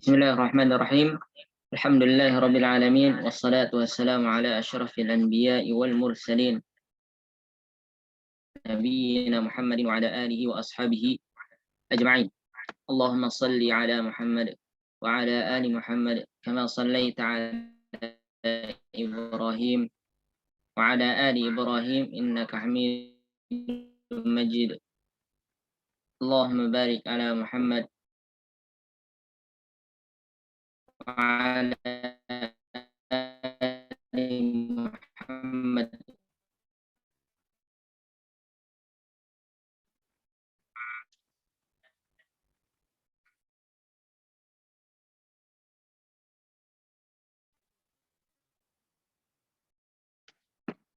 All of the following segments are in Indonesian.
Bismillahirrahmanirrahim. Alhamdulillahirabbil alamin wassalatu wassalamu ala asyrafil anbiya'i wal mursalin nabiyyina Muhammadin wa ala alihi wa ashabihi ajma'in. Allahumma salli ala Muhammad wa ala ali Muhammad kama sallaita ala Ibrahim wa ala ali Ibrahim innaka Hamidum Majid. Allahumma barik ala Muhammad وعلى آل محمد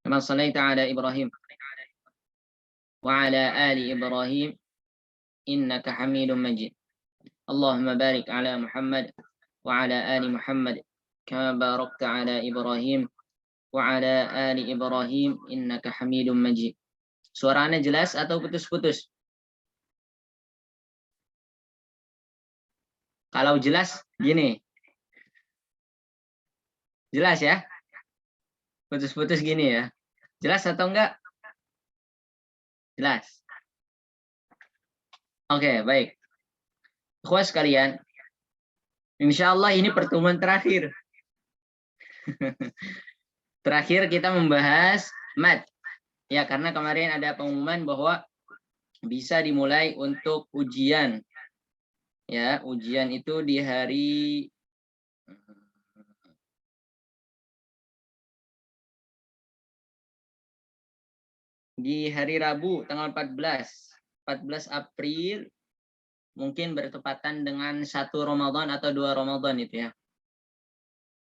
كما صليت على إبراهيم وعلى آل إبراهيم إنك حميد مجيد. اللهم بارك على محمد وعلى آل محمد كما باركت على إبراهيم وعلى آل إبراهيم إنك حميد مجيد. Suaranya jelas atau putus-putus? Kalau jelas gini. Jelas ya? Putus-putus gini ya. Jelas atau enggak? Jelas. Oke, baik. Ikhwan sekalian, insya Allah ini pertemuan terakhir. Terakhir kita membahas mat. Ya, karena kemarin ada pengumuman bahwa bisa dimulai untuk ujian. Ya, ujian itu di hari Rabu tanggal 14 April, mungkin bertepatan dengan 1 Ramadan atau 2 Ramadan itu ya.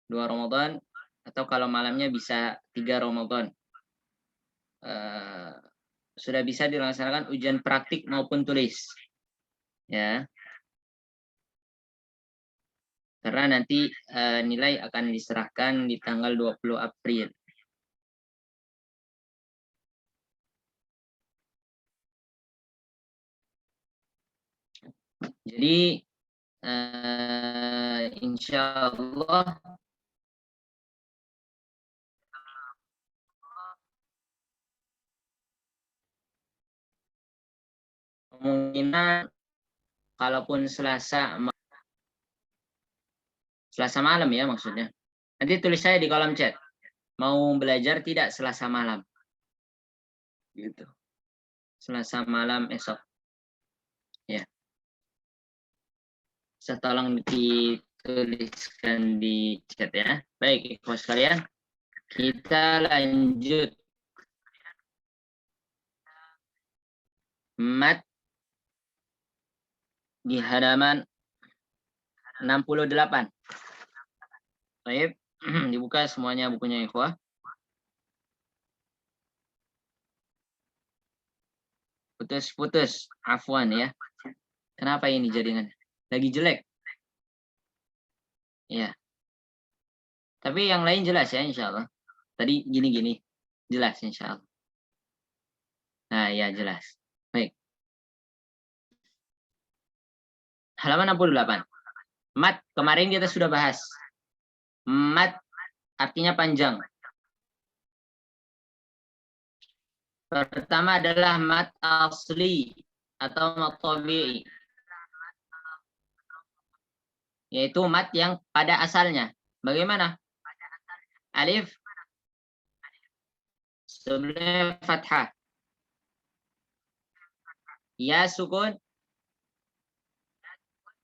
2 Ramadan atau kalau malamnya bisa 3 Ramadan. Sudah bisa dilaksanakan ujian praktik maupun tulis. Ya. Karena nanti nilai akan diserahkan di tanggal 20 April. Jadi insya Allah kemungkinan kalaupun Selasa malam ya maksudnya. Nanti tulis saya di kolom chat. Mau belajar tidak Selasa malam? Gitu. Selasa malam esok. Ya. Saya tolong dituliskan di chat ya. Baik, ikhwan sekalian. Kita lanjut. Mat di halaman 68. Baik, dibuka semuanya bukunya ikhwah. Putus-putus, afwan ya. Kenapa ini jaringan? Lagi jelek. Ya. Tapi yang lain jelas ya insya Allah. Tadi gini-gini. Jelas insya Allah. Nah ya jelas. Baik. Halaman 68. Mat, kemarin kita sudah bahas. Mat artinya panjang. Pertama adalah mat asli atau mat tabi'i. Yaitu mat yang pada asalnya. Bagaimana? Alif sebelumnya fathah. Ya sukun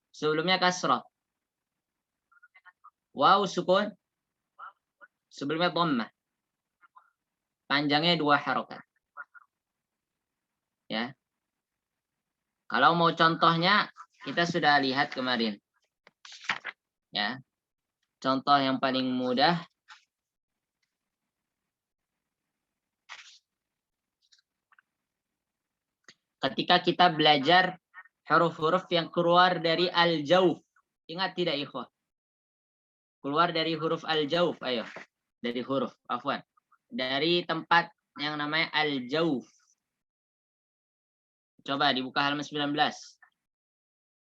sebelumnya kasrah. Waw sukun sebelumnya dhammah. Panjangnya 2 harokat. Ya. Kalau mau contohnya kita sudah lihat kemarin. Ya. Contoh yang paling mudah ketika kita belajar huruf-huruf yang keluar dari al-jauf. Ingat tidak ikhwah? Keluar dari huruf al-jauf, ayo. Dari huruf, afwan. Dari tempat yang namanya al-jauf. Coba dibuka halaman 19.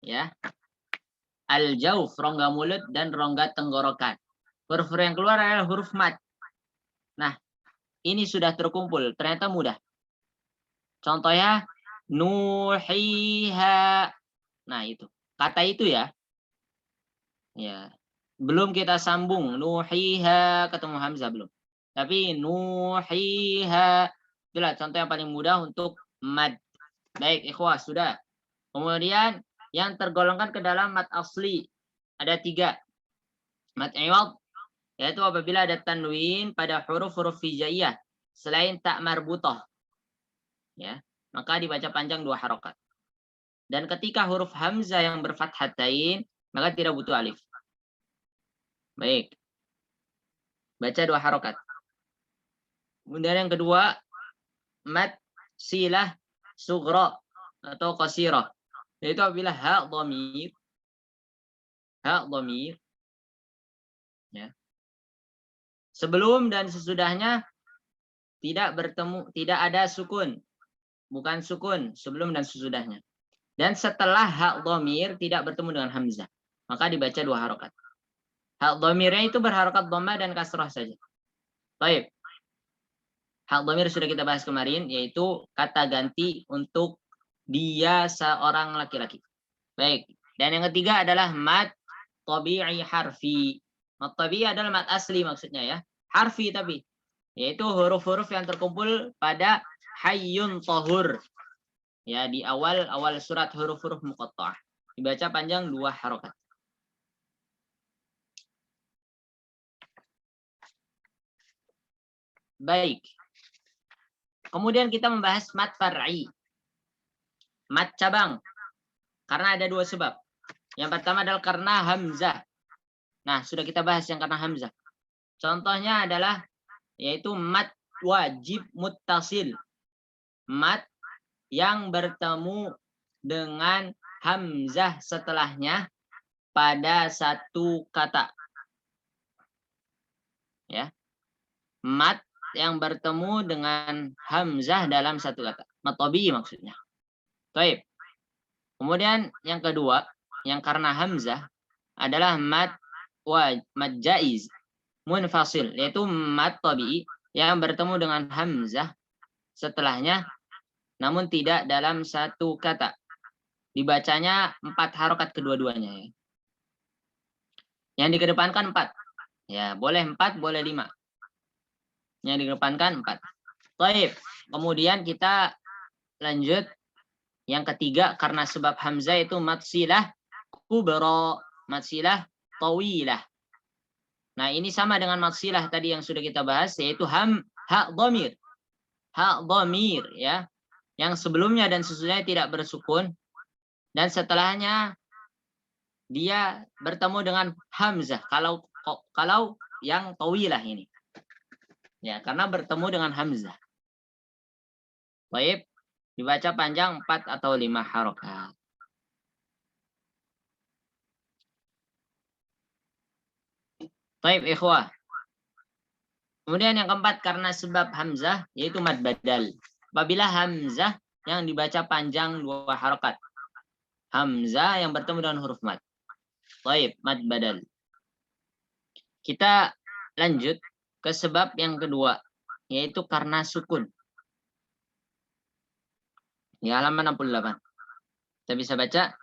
Ya. al-jauf, rongga mulut, dan rongga tenggorokan. Huruf yang keluar adalah huruf mad. Nah, ini sudah terkumpul. Ternyata mudah. Contohnya, nuhiha. Nah, itu. Kata itu ya. Ya. Belum kita sambung. Nuhiha, ketemu hamzah belum. Tapi nuhiha. Itulah contoh yang paling mudah untuk mad. Baik, ikhwah, sudah. Kemudian, yang tergolongkan ke dalam mad asli. Ada 3. Mad iwad, yaitu apabila ada tanwin pada huruf-huruf hijaiyah selain tak marbutah, ya, maka dibaca panjang 2 harokat. Dan ketika huruf hamzah yang berfathatain, maka tidak butuh alif. Baik, baca 2 harokat. Kemudian yang kedua, mad silah sughra atau qasirah, yaitu apabila ha dhamir, ya, sebelum dan sesudahnya tidak bertemu, tidak ada sukun. Bukan sukun sebelum dan sesudahnya. Dan setelah hak dhamir tidak bertemu dengan hamzah, maka dibaca 2 harokat. Hak dhamirnya itu berharokat dhamma dan kasrah saja. Baik. Hak dhamir sudah kita bahas kemarin, yaitu kata ganti untuk dia seorang laki-laki. Baik. Dan yang ketiga adalah mad tabi'i harfi. Mad tabi'i adalah mad asli maksudnya ya. Harfi tapi, yaitu huruf-huruf yang terkumpul pada hayyun tahur. Ya, di awal surat huruf-huruf muqatta'ah. Dibaca panjang 2 harokat. Baik. Kemudian kita membahas mad far'i. Mad cabang. Karena ada 2 sebab. Yang pertama adalah karena hamzah. Nah, sudah kita bahas yang karena hamzah. Contohnya adalah yaitu mad wajib muttasil. Mad yang bertemu dengan hamzah setelahnya pada satu kata. Ya. Mad yang bertemu dengan hamzah dalam satu kata. Mad tabi'i maksudnya. Baik. Kemudian yang kedua, yang karena hamzah adalah mad jaiz munfasil, yaitu mad tabi'i yang bertemu dengan hamzah setelahnya namun tidak dalam satu kata. Dibacanya 4 harokat kedua-duanya ya. Yang dikedepankan 4. Ya, boleh 4, boleh 5. Yang dikedepankan 4. Baik. Kemudian kita lanjut yang ketiga karena sebab hamzah itu mad silah kubra, mad silah tawilah. Nah, ini sama dengan mad silah tadi yang sudah kita bahas, yaitu ha dhamir. Ha dhamir ya. Yang sebelumnya dan sesudahnya tidak bersukun dan setelahnya dia bertemu dengan hamzah kalau yang tawilah ini. Ya, karena bertemu dengan hamzah. Baik, dibaca panjang 4 atau 5 harokat. Baik, ikhwah. Kemudian yang keempat karena sebab hamzah yaitu mad badal. Apabila hamzah yang dibaca panjang 2 harokat. Hamzah yang bertemu dengan huruf mad. Baik, mad badal. Kita lanjut ke sebab yang kedua, yaitu karena sukun. Di halaman 68. Kita bisa baca.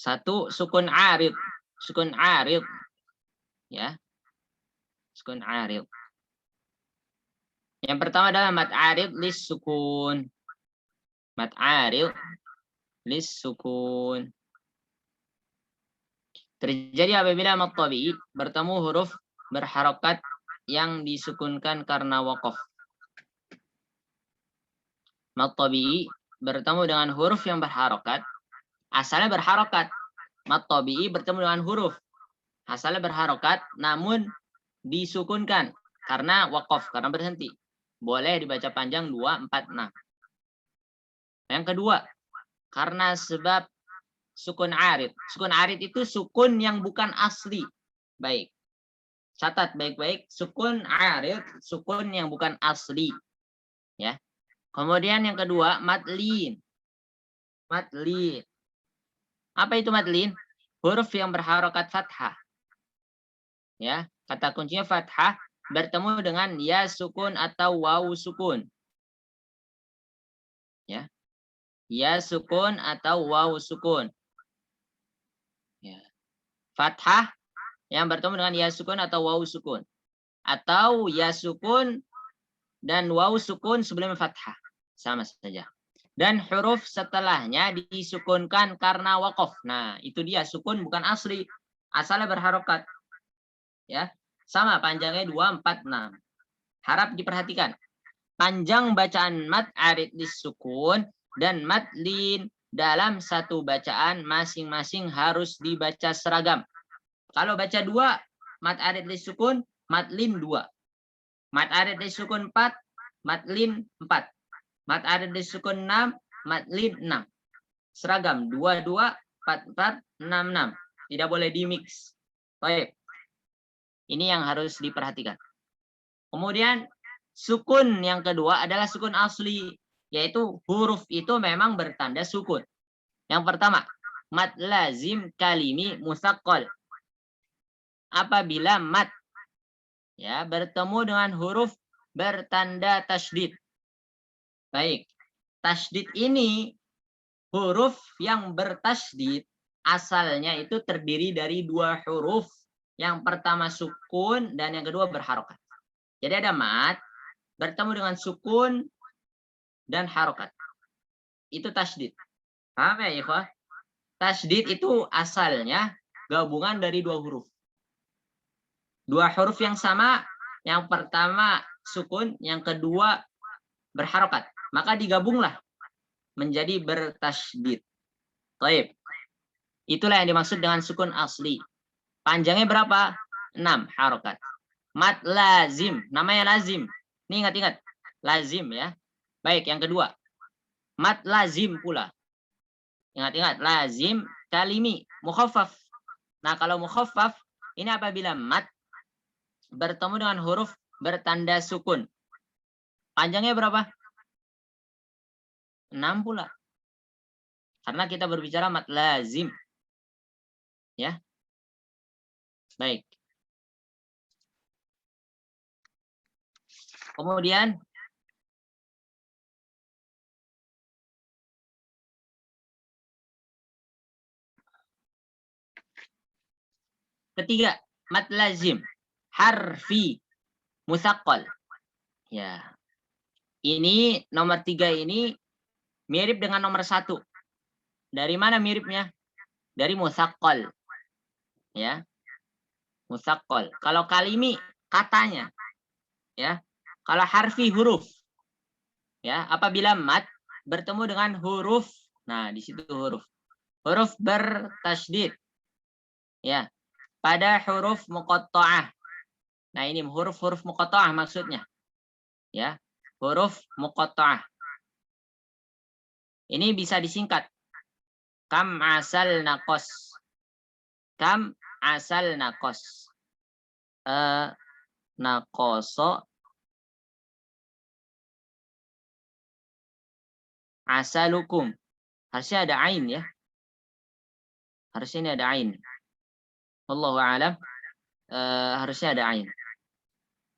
1, sukun arid. Sukun arid. Ya. Sukun arid. Yang pertama adalah mad arid lis sukun. Mad arid lis sukun. Terjadi apabila mad tabi'i bertemu huruf berharokat yang disukunkan karena waqaf. Mad tabi'i bertemu dengan huruf yang berharokat. Asalnya berharokat. Mad tabi'i bertemu dengan huruf. Asalnya berharokat namun disukunkan karena waqaf, karena berhenti. Boleh dibaca panjang 2, 4, 6. Yang kedua, karena sebab sukun arid. Sukun arid itu sukun yang bukan asli. Baik. Catat baik-baik. Sukun arid, sukun yang bukan asli. Ya. Kemudian yang kedua, madlin. Madlin. Apa itu madlin? huruf yang berharokat fathah. Ya, kata kuncinya fathah bertemu dengan ya sukun atau waw sukun. Ya. Ya sukun atau waw sukun. Ya. Fathah yang bertemu dengan ya sukun atau waw sukun. Atau ya sukun dan waw sukun sebelum fathah. Sama saja. Dan huruf setelahnya disukunkan karena wakof. Nah, itu dia sukun bukan asli. Asalnya berharokat. Ya. Sama panjangnya 2, 4, 6. Harap diperhatikan. Panjang bacaan mat arid disukun dan mat lin dalam satu bacaan masing-masing harus dibaca seragam. Kalau baca 2, mat arid disukun, mat lin 2. Mat arid disukun 4, mat lin 4. Mat arid disukun 6, mat lin 6. Seragam 2, 2, 4, 4, 6, 6. Tidak boleh dimix. Baik. Ini yang harus diperhatikan. Kemudian sukun yang kedua adalah sukun asli, yaitu huruf itu memang bertanda sukun. Yang pertama, mat lazim kalimi musaqqal. Apabila mat ya bertemu dengan huruf bertanda tasydid. Baik. Tasydid ini huruf yang bertasydid asalnya itu terdiri dari 2 huruf. Yang pertama sukun dan yang kedua berharokat. Jadi ada mat bertemu dengan sukun dan harokat. Itu tasydid. Paham ya, ikhwah? Tasydid itu asalnya gabungan dari 2 huruf. 2 huruf yang sama, yang pertama sukun, yang kedua berharokat. Maka digabunglah menjadi bertasydid. Baik. Itulah yang dimaksud dengan sukun asli. Panjangnya berapa? 6 harokat. Mat lazim. Namanya lazim. Ini ingat-ingat. Lazim ya. Baik, yang kedua. Mat lazim pula. Ingat-ingat. Lazim kalimi. Mukhaffaf. Nah, kalau mukhaffaf, ini apabila mat bertemu dengan huruf bertanda sukun. Panjangnya berapa? 6 pula. Karena kita berbicara mat lazim. Ya. Baik. Kemudian ketiga, mat lazim harfi musaqqal. Ya. Ini nomor 3 ini mirip dengan nomor 1. Dari mana miripnya? Dari musaqqal. Ya. Musaqqal. Kalau kalimi katanya. Ya. Kalau harfi huruf. Ya, apabila mat bertemu dengan huruf. Nah, di situ huruf. Huruf bertasydid. Ya. Pada huruf muqatta'ah. Nah, ini huruf-huruf muqatta'ah maksudnya. Ya. Huruf muqatta'ah. Ini bisa disingkat. Kam asal nakos. Kam asal nakos. Nakoso asalukum. Harusnya ada ain ya. Harusnya ini ada ain. Wallahu a'lam. Harusnya ada ain.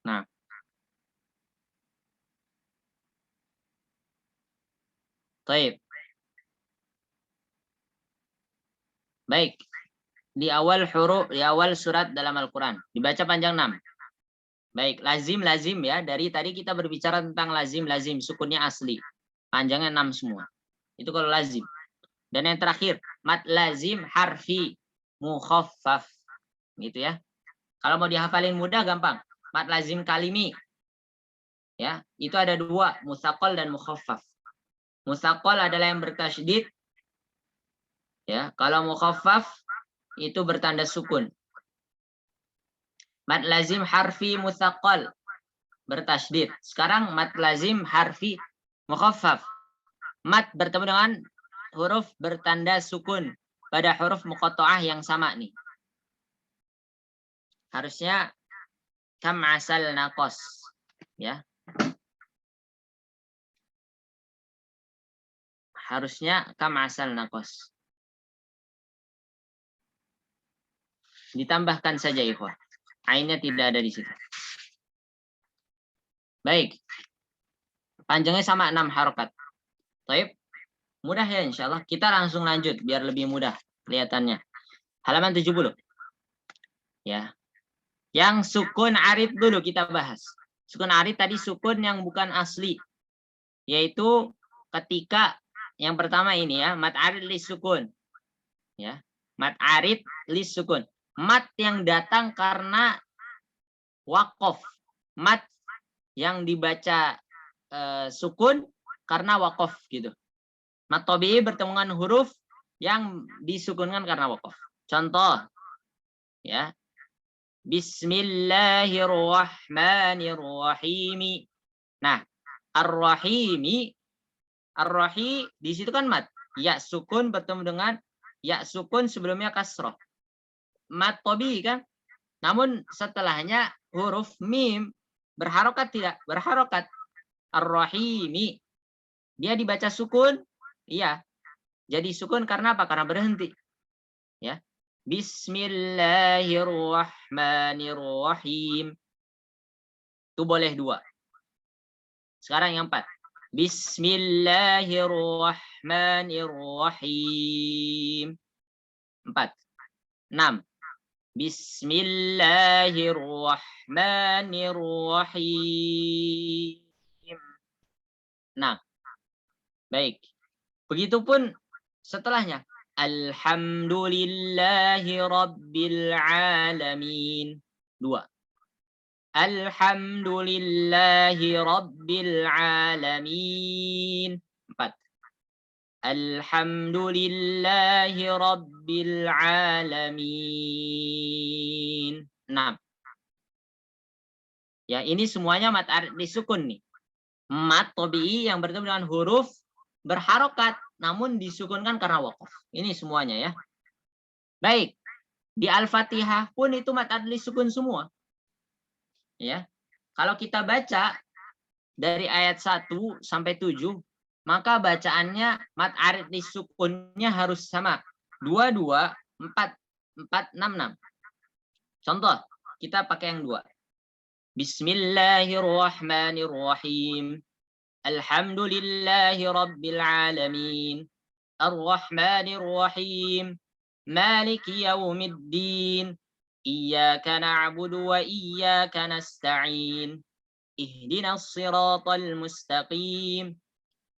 Nah. Baik. Baik. Di awal surat dalam Al-Qur'an dibaca panjang 6. Baik, lazim ya. Dari tadi kita berbicara tentang lazim, sukunnya asli. Panjangnya 6 semua. Itu kalau lazim. Dan yang terakhir, mat lazim harfi mukhaffaf. Gitu ya. Kalau mau dihafalin mudah gampang. Mat lazim kalimi. Ya, itu ada 2, musaqqal dan mukhaffaf. Musaqqal adalah yang bertasydid. Ya, kalau mukhaffaf itu bertanda sukun. Mat lazim harfi musaqqal bertasydid. Sekarang mat lazim harfi mukhaffaf. Mat bertemu dengan huruf bertanda sukun pada huruf muqatta'ah yang sama nih. Harusnya kam asal naqos ya. Harusnya kam asal naqos. Ditambahkan saja ikhwah. Ainnya tidak ada di situ. Baik. Panjangnya sama 6 harokat. Baik. Mudah ya insya Allah. Kita langsung lanjut biar lebih mudah kelihatannya. Halaman 70. Ya. Yang sukun arid dulu kita bahas. Sukun arid tadi sukun yang bukan asli. Yaitu ketika yang pertama ini ya, mat arid li sukun. Ya. Mat arid li sukun. Mat yang datang karena wakof. Mat yang dibaca sukun karena wakof gitu. Mat tabi'i bertemu dengan huruf yang disukunkan karena wakof. Contoh ya. Bismillahirrahmanirrahim. Nah, ar-rahimi, ar-rahi di situ kan mat. Ya sukun bertemu dengan ya sukun sebelumnya kasroh. Mat tabi'i kan? Namun setelahnya huruf mim berharokat tidak? Berharokat. Ar-rahimi. Dia dibaca sukun? Iya. Jadi sukun karena apa? Karena berhenti. Ya. Bismillahirrahmanirrahim. Itu boleh 2. Sekarang yang 4. Bismillahirrahmanirrahim. 4. 6. Bismillahirrahmanirrahim. Nah, baik. Begitupun setelahnya. Alhamdulillahi rabbil alamin. 2. Alhamdulillahi rabbil alamin. 4. Alhamdulillahi rabbil alamin. 6. Ya, ini semuanya mat arid disukun nih. Mat tabi'i yang bertemu dengan huruf berharokat namun disukunkan karena waqaf. Ini semuanya ya. Baik. Di Al-Fatihah pun itu mat arid disukun semua. Ya. Kalau kita baca dari ayat 1 sampai 7, maka bacaannya mat arid disukunnya harus sama. 2 2 4 4 6 6. Contoh, kita pakai yang 2. Bismillahirrahmanirrahim. Alhamdulillahi rabbil alamin. Ar-Rahmanir-Rahim. Maliki yaumiddin. Iyyaka na'budu wa iyyaka nasta'in. Ihdinas siratal mustaqim.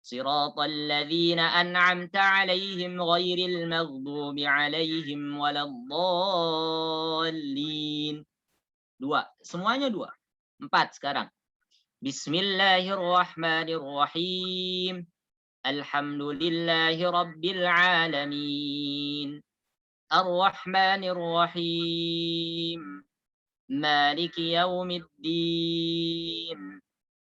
Siratal ladzina an'amta 'alaihim ghairil maghdubi 'alaihim waladdallin. 2. Semuanya 2. 4 sekarang. Bismillahirrahmanirrahim. Alhamdulillahi rabbil alamin. Ar-Rahmanir-Rahim. Maliki yaumiddin.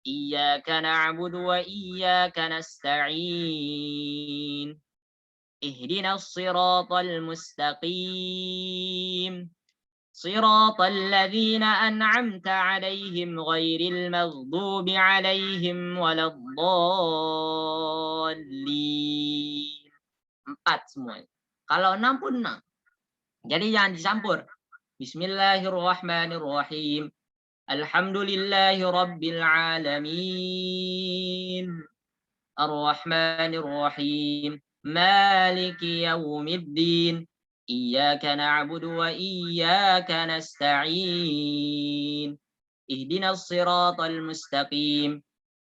Iyyaka na'budu wa iyyaka nasta'in. Ihdinas siratal mustaqim. Siratal ladzina an'amta 'alaihim ghairil maghdubi 'alaihim waladdallin. 4 semuanya. Kalau 6 pun 6. Jadi jangan dicampur. Bismillahirrahmanirrahim. Alhamdulillahi rabbil alamin. Ar-Rahmanir-Rahim. Maliki yaumiddin. Iyyaka na'budu wa iyyaka nasta'in. Ihdinas siratal mustaqim.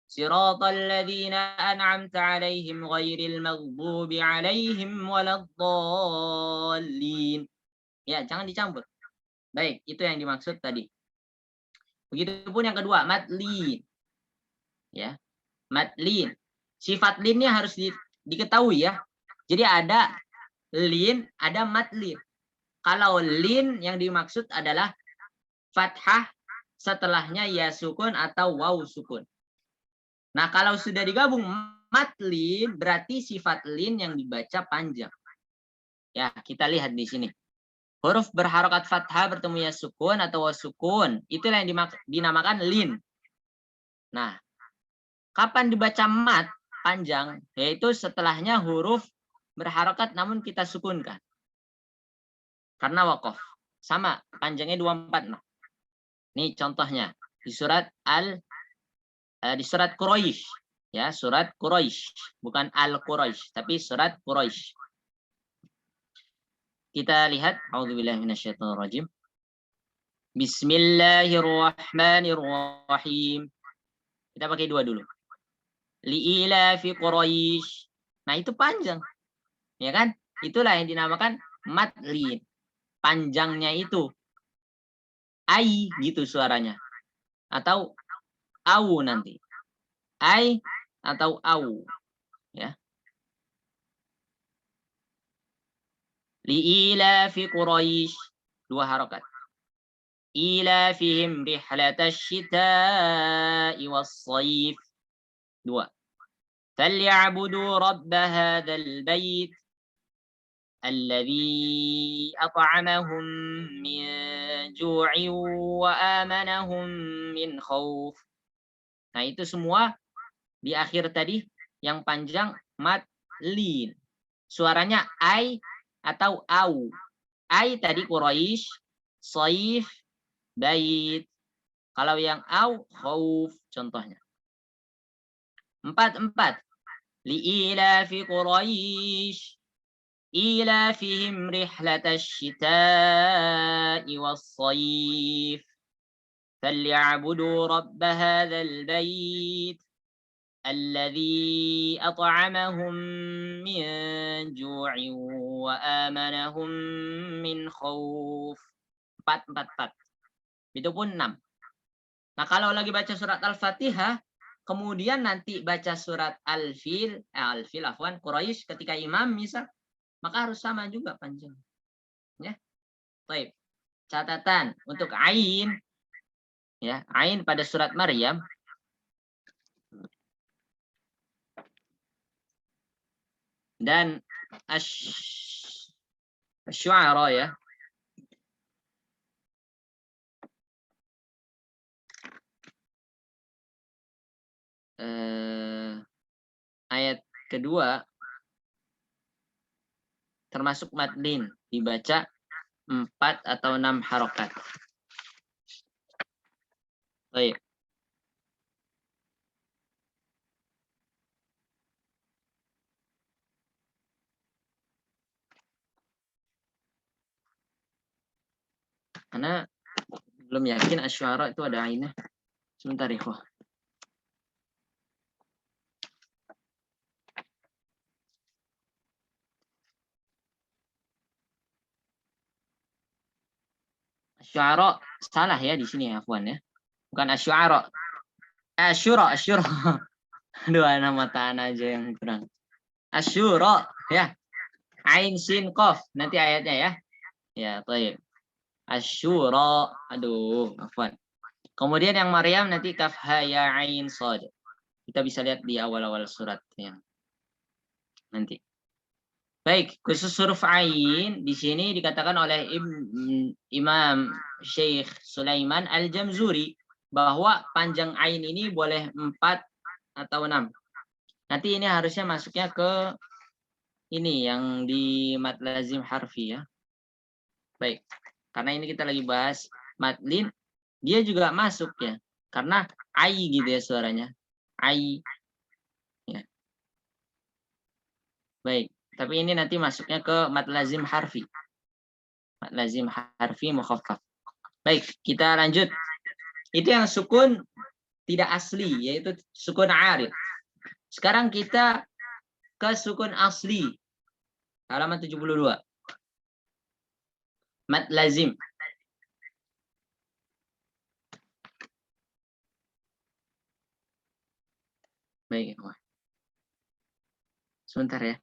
Siratal ladzina an'amta 'alaihim ghairil maghdubi 'alaihim waladdallin. Ya, jangan dicampur. Baik, itu yang dimaksud tadi. Begitupun yang kedua, madlin. Ya. Madlin. Sifat linnya harus diketahui ya. Jadi ada lin, ada madlin. Kalau lin yang dimaksud adalah fathah setelahnya ya sukun atau waw sukun. Nah, kalau sudah digabung madlin berarti sifat lin yang dibaca panjang. Ya, kita lihat di sini. Huruf berharokat fathah bertemu ya sukun atau wasukun. Itulah yang dinamakan lin. Nah, kapan dibaca mat panjang? Yaitu setelahnya huruf berharokat namun kita sukunkan. Karena wakof. sama panjangnya 24. Nah, ini contohnya di surat di surat Quraisy, ya, surat Quraisy, bukan Al-Quraisy, tapi surat Quraisy. Kita lihat, a'udzubillahi minasyaitonirrajim. Bismillahirrahmanirrahim. Kita pakai 2 dulu. Li'ilafi Quraisy. Nah, itu panjang. Ya kan? Itulah yang dinamakan madlin. Panjangnya itu ai gitu suaranya. Atau au nanti. Ai atau au. Ya. Li'ilafi Quraisy. 2 harokat. Ilafihim rihlatash shita'i was-shayf. 2. فليعبدوا رب هذا البيت الذي أطعمهم من جوع وآمنهم من خوف. Nah, itu semua di akhir tadi yang panjang madlin. Suaranya ai atau au. Ai tadi Quraisy, saif, bait. Kalau yang au, khauf contohnya. 4. Li'ilafi Quraisy إيلافهم رحلة الشتاء والصيف فليعبدوا رب هذا البيت الذي أطعمهم من جوع وآمنهم من خوف. 4. Itu pun 6. Nah, kalau lagi baca surat Al-Fatihah, kemudian nanti baca surat Al-Fil, Quraisy ketika imam misal, maka harus sama juga panjang. Ya. Baik. Catatan untuk ain, ya, ain pada surat Maryam dan asy-syu'ara, ya. Ayat kedua termasuk madlin, dibaca 4 atau 6 harokat. Baik. Karena belum yakin asy-syu'ara itu ada ainnya. Sebentar, ikhwah. Asy-syu'ara salah ya di sini ya, akhwan ya. Bukan asy-syu'ara. Asyura. Dua nama tanah aja yang kurang. Asyura, ya. Ain sin qaf nanti ayatnya ya. Ya, baik. Asyura. Aduh, afwan. Kemudian yang Maryam nanti kaf ha ya ain shad. Kita bisa lihat di awal-awal surat yang nanti. Baik, khusus huruf ain di sini dikatakan oleh Imam Syekh Sulaiman Al-Jamzuri bahwa panjang ain ini boleh 4 atau 6. Nanti ini harusnya masuknya ke ini yang di mad lazim harfi ya. Baik, karena ini kita lagi bahas madlin, dia juga masuk ya. Karena ai gitu ya suaranya. Ai. Ya. Baik, tapi ini nanti masuknya ke mad lazim harfi. Mad lazim harfi mukhaffaf. Baik, kita lanjut. Itu yang sukun tidak asli, yaitu sukun arid. Sekarang kita ke sukun asli. Halaman 72. Mad lazim. Baik, sebentar ya.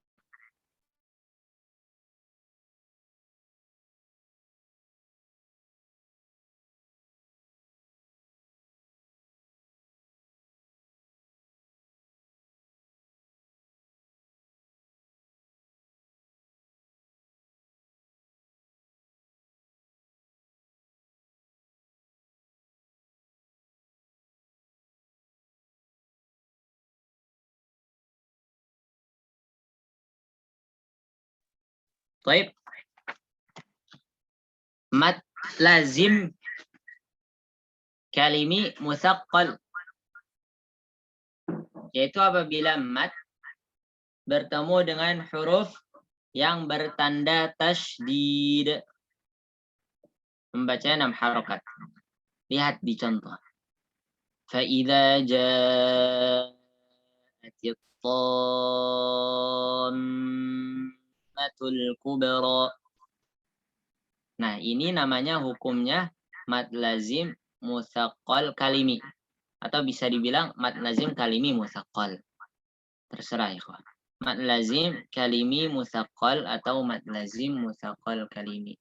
Baik. Mad lazim kalimi mutsaqqal, yaitu apabila mat bertemu dengan huruf yang bertanda tasydid. Membacanya 6 harokat. Lihat di contoh. فَإِذَا جَاءَتِ الطَّامَّةُ الْكُبْرَى. Nah, ini namanya hukumnya mad lazim mutsaqqal kalimi. Atau bisa dibilang mad lazim kalimi mutsaqqal. Terserah ikhwan. Mad lazim kalimi mutsaqqal atau mad lazim mutsaqqal kalimi.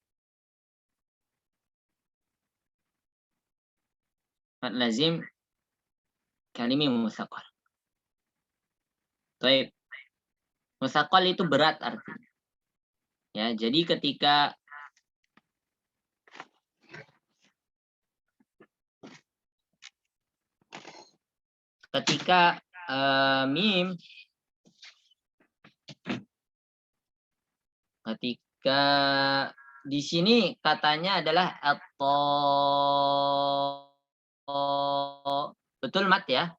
Mad lazim kalimi mutsaqqal. Baik. Mutsaqqal itu berat artinya. Ya, jadi ketika mim, ketika di sini katanya adalah atau betul mat ya,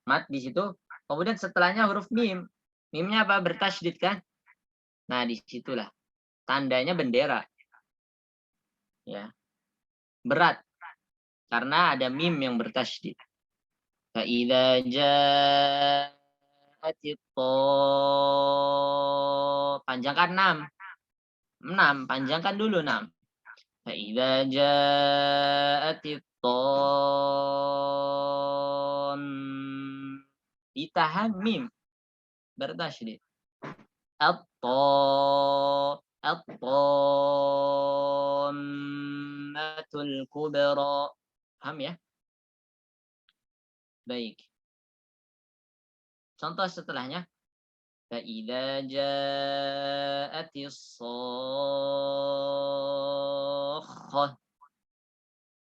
mat di situ. Kemudian setelahnya huruf mim, mimnya apa? Bertasydid kan? Nah disitulah tandanya bendera, ya berat karena ada mim yang bertasydid. Fa'idza ja'atit panjangkan 6, panjangkan dulu 6. Fa'idza ja'atit ditahan mim bertasydid. At-tammatul kubra. Paham ya? Baik. Contoh setelahnya. Fa'idza ja'atis shakhah.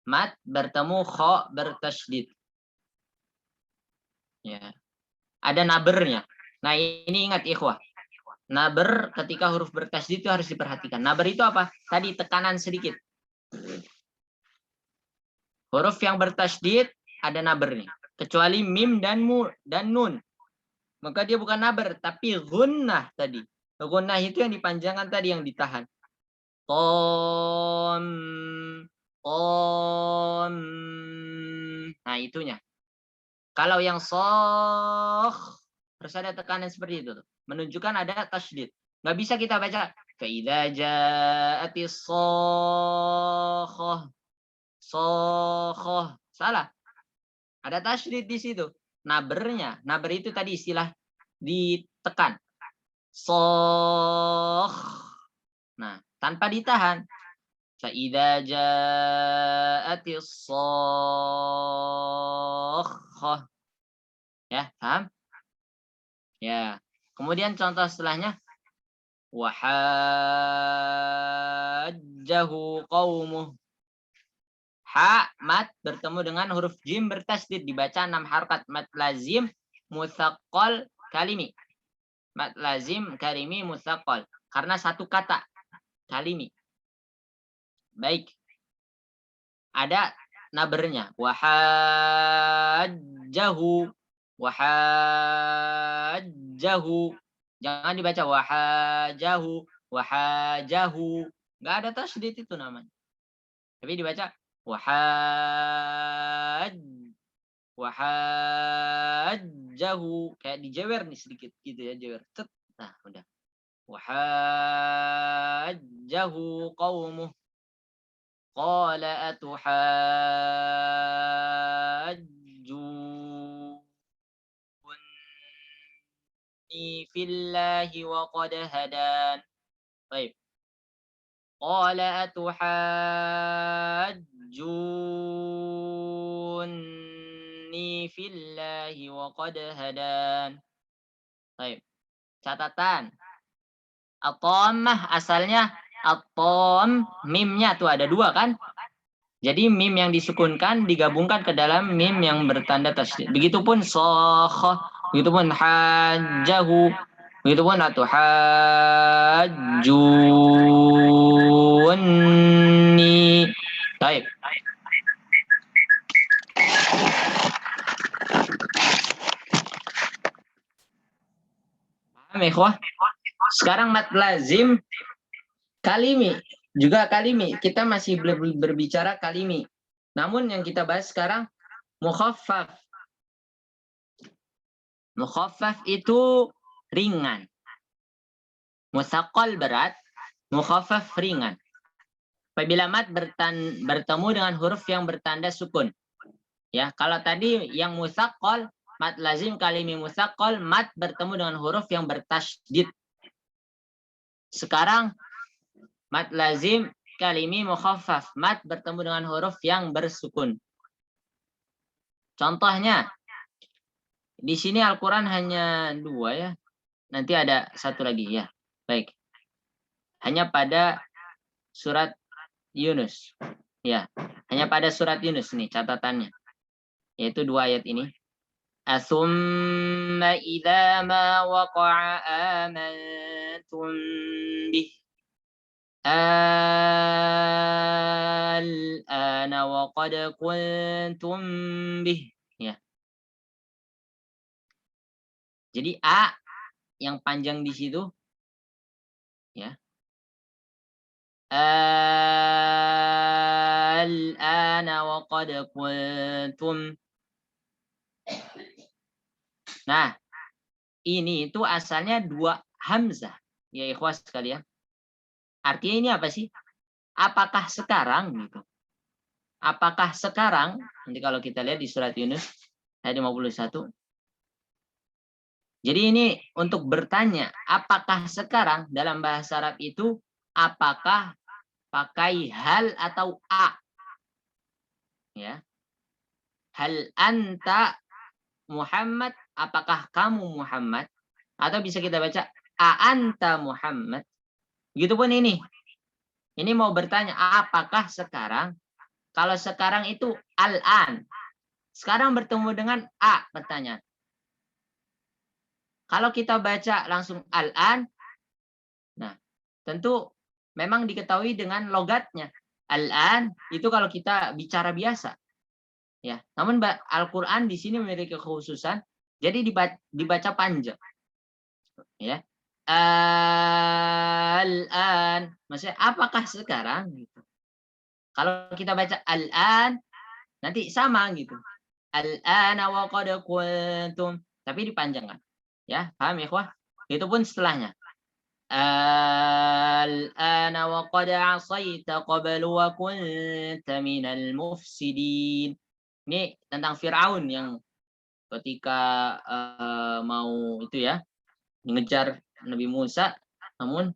Mat bertemu kha bertasydid. Ya. Ada nabernya. Nah, ini ingat ikhwah. Naber ketika huruf bertasydid itu harus diperhatikan. Naber itu apa? Tadi tekanan sedikit. Huruf yang bertasydid ada nabernya. Kecuali mim dan nun. Maka dia bukan naber, tapi gunnah tadi. Gunnah itu yang dipanjangkan tadi, yang ditahan. Tom. Nah, itunya. Kalau yang sokh, harus ada tekanan seperti itu. Menunjukkan ada tasydid. Nggak bisa kita baca. Fa'idza ja'atis shakhah. Sokoh, salah. Ada tasydid di situ. Nabernya, naber itu tadi istilah ditekan. Soh. Nah, tanpa ditahan. Fa'idza ja'atis sokhah. Ya, paham? Ya. Kemudian contoh setelahnya. Wahajjahu qaumuh. Ha, mat bertemu dengan huruf jim bertasydid, dibaca 6 harokat. Mat lazim mutsaqqal kalimi. Mat lazim kalimi mutsaqqal. Karena satu kata kalimi. Baik. Ada nabernya. Wahajjahu. Wahajjahu. Jangan dibaca wahajahu. Wahajahu. Nggak ada tasydid itu namanya. Tapi dibaca wahajjahu, kayak dijewer nih sedikit gitu ya, jewer. Nah, udah. Wahajjahu qaumuh. Qala atuhajjuni fillahi wa qad hadan. Baik. Qala atuhajjuni fillahi wa qad hadan. Baik. Catatan. At-tammah asalnya at-tam, mimnya tuh ada 2 kan? Jadi mim yang disukunkan digabungkan ke dalam mim yang bertanda tasydid. Begitupun sokh, begitupun hajjahu. Begitu pun atuhajjunni. Baik. Paham ikhwah? Sekarang mat lazim kalimi. Juga kalimi. Kita masih berbicara kalimi. Namun yang kita bahas sekarang mukhaffaf. Mukhaffaf itu ringan. Musaqqal berat, mukhaffaf ringan. Apabila mat bertemu dengan huruf yang bertanda sukun. Ya, kalau tadi yang musaqqal, mat lazim kalimi musaqqal, mat bertemu dengan huruf yang bertasydid. Sekarang mat lazim kalimi mukhaffaf, mat bertemu dengan huruf yang bersukun. Contohnya, di sini Al-Quran hanya 2 ya. Nanti ada 1 lagi ya. Baik. Hanya pada surat Yunus. Ya, hanya pada surat Yunus nih catatannya. Yaitu 2 ayat ini. Asumma idza ma waqa'a amantum bih. Al-ana wa qad kuntum bih. Ya. Jadi A yang panjang di situ ya. Al-ana wa qad kuntum. Nah, ini itu asalnya 2 hamzah. Ya ikhwas sekalian. Artinya ini apa sih? Apakah sekarang gitu? Apakah sekarang? Nanti kalau kita lihat di surat Yunus ayat 51. Jadi ini untuk bertanya, apakah sekarang dalam bahasa Arab itu apakah pakai hal atau a? Ya. Hal anta Muhammad, apakah kamu Muhammad? Atau bisa kita baca a anta Muhammad. Begitupun ini. Ini mau bertanya apakah sekarang? Kalau sekarang itu al-an. Sekarang bertemu dengan a pertanyaan. Kalau kita baca langsung al-an, nah tentu memang diketahui dengan logatnya. Al-an itu kalau kita bicara biasa. Ya, namun Al-Qur'an di sini memiliki kekhususan, jadi dibaca panjang. Ya. Al-an, maksudnya apakah sekarang gitu. Kalau kita baca al-an nanti sama gitu. Al-ana wa qad kuntum, tapi dipanjangkan. Ya, paham ya, ikhwah? Itu pun setelahnya. Al-ana wa qad asaita qablu wa kunta minal mufsidin. Ini tentang Firaun yang ketika mau itu ya, mengejar Nabi Musa, namun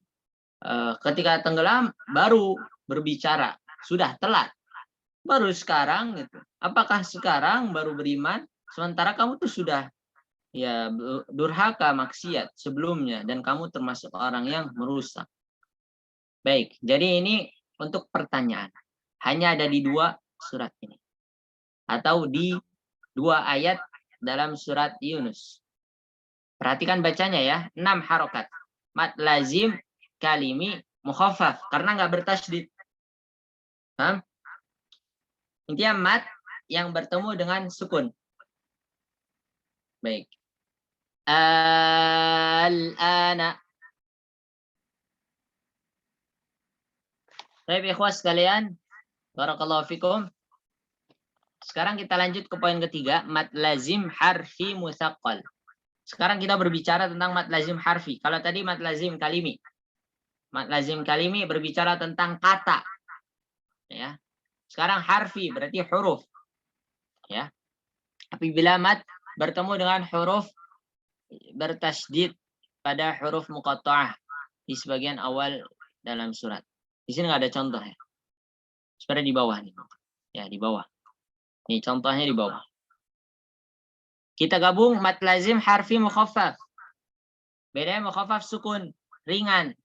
ketika tenggelam baru berbicara, sudah telat. Baru sekarang gitu. Apakah sekarang baru beriman sementara kamu tuh sudah ya durhaka maksiat sebelumnya dan kamu termasuk orang yang merusak. Baik, jadi ini untuk pertanyaan. Hanya ada di 2 surat ini. Atau di 2 ayat dalam surat Yunus. Perhatikan bacanya ya, 6 harokat. Mat lazim, kalimi, mukhaffaf. Karena nggak bertasydid. Paham? Intinya mat yang bertemu dengan sukun. Baik. Al-ana. Baik, ikhwas sekalian. Barakallahu fikum. Sekarang kita lanjut ke poin ketiga, mat lazim harfi musaqqal. Sekarang kita berbicara tentang mat lazim harfi. Kalau tadi mat lazim kalimi. Mat lazim kalimi berbicara tentang kata. Ya. Sekarang harfi berarti huruf. Ya. Apabila mat bertemu dengan huruf bertasydid pada huruf muqatta'ah di sebagian awal dalam surat. Di sini nggak ada contoh ya. Sebenarnya di bawah nih. Ya, di bawah. Ini contohnya di bawah. Kita gabung mat lazim harfi mukhaffaf. Bedanya mukhaffaf sukun, ringan.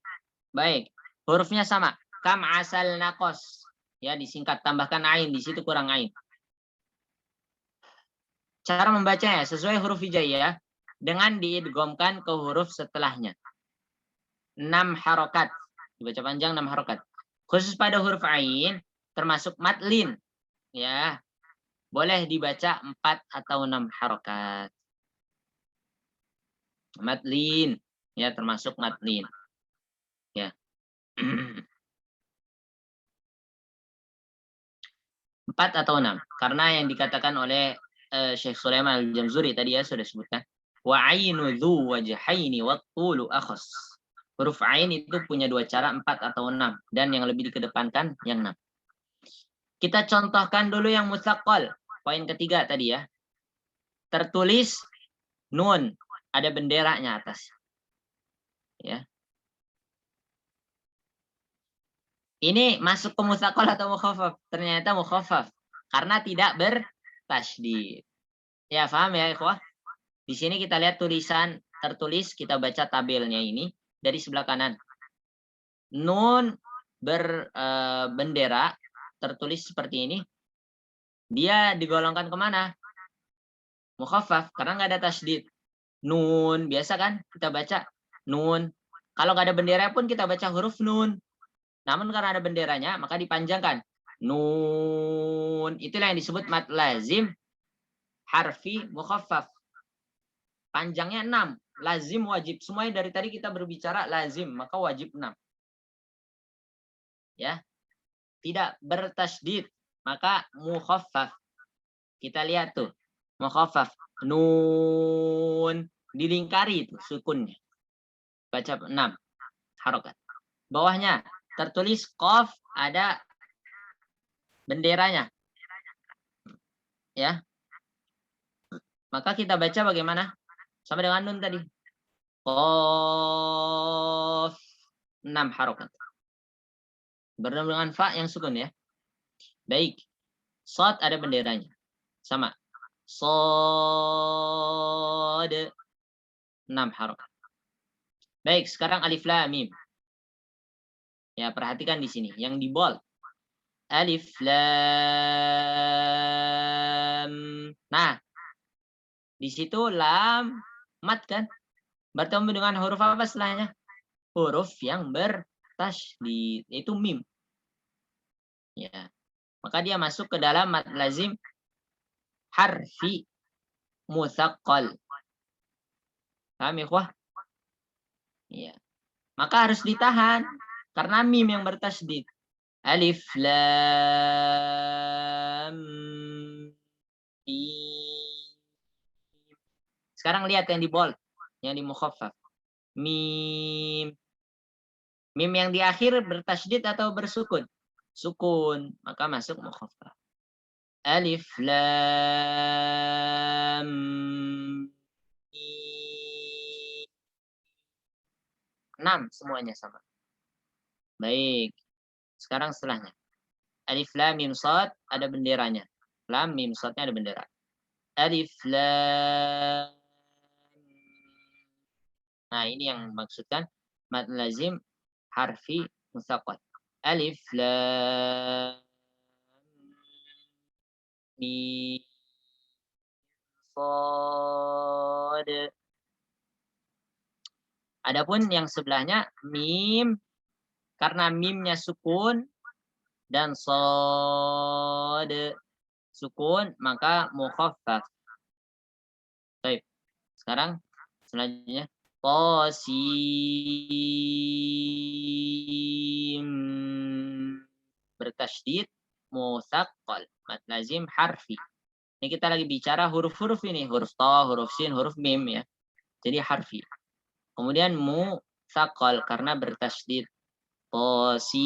Baik, hurufnya sama. Kam asal naqos. Ya, disingkat tambahkan ain, di situ kurang ain. Cara membacanya sesuai huruf hijaiyah. dengan diidghamkan ke huruf setelahnya. 6 harokat. Dibaca panjang 6 harokat. Khusus pada huruf ain, termasuk madlin. Ya, boleh dibaca 4 atau 6 harokat. Madlin, ya termasuk madlin. Ya. 4 atau 6. Karena yang dikatakan oleh Syekh Sulaiman Al-Jamzuri tadi ya sudah sebutkan. Wa ainu dhu wajhaini wa tulu akhas. Huruf ain itu punya 2 cara, 4 atau 6. Dan yang lebih dikedepankan yang 6. Kita contohkan dulu yang mutsaqal. Poin ketiga tadi ya. Tertulis nun, ada benderanya atas. Ya. Ini masuk ke mutsaqal atau mukhaffaf? Ternyata mukhaffaf karena tidak bertasydid. Ya, paham ya, ikhwah? Di sini kita lihat tulisan tertulis, kita baca tabelnya ini dari sebelah kanan. Nun berbendera tertulis seperti ini. Dia digolongkan kemana? Mukhaffaf karena nggak ada tasydid. Nun, biasa kan kita baca nun. Kalau nggak ada bendera pun kita baca huruf nun. Namun karena ada benderanya, maka dipanjangkan. Nun. Itulah yang disebut mad lazim harfi mukhaffaf. Panjangnya 6. Lazim, wajib. Semuanya dari tadi kita berbicara lazim, maka wajib 6. Ya. Tidak bertasydid, maka mukhaffaf. Kita lihat tuh. Mukhaffaf. Nun. Dilingkari itu sukunnya. Baca 6 harokat. Bawahnya tertulis qaf, ada benderanya. Ya. Maka kita baca bagaimana? Sama dengan nun tadi. Qaf 6 harokat. Bertemu dengan fa yang sukun ya. Baik. Shad ada benderanya. Sama. Shad 6 harokat. Baik, sekarang alif lam mim. Ya, perhatikan di sini yang di bold. Alif lam. Nah, di situ lam mat kan? Bertemu dengan huruf apa setelahnya? Huruf yang bertasydid, yaitu mim. Ya. Maka dia masuk ke dalam mad lazim harfi mutsaqqal. Paham ya, ikhwah? Ya. Maka harus ditahan karena mim yang bertasydid. Alif lam mim. Sekarang lihat yang di bold, yang di mukhaffaf. Mim. Mim yang di akhir bertasydid atau bersukun? Sukun, maka masuk mukhaffaf. Alif lam mim. 6 semuanya sama. Baik. Sekarang setelahnya. Alif lam mim shad ada benderanya. Lam mim shadnya ada bendera. Alif lam. Nah, ini yang maksudkan mad lazim harfi mutsaqqal. Alif lam mim shad. Adapun yang sebelahnya mim, karena mimnya sukun dan shad sukun, maka mukhaffaf. Baik. Sekarang selanjutnya qasim bertasydid mutsaqqal, mad lazim harfi. Ini kita lagi bicara huruf-huruf ini, huruf ta, huruf sin, huruf mim ya. Jadi harfi. Kemudian mutsaqqal karena bertasydid. Qasim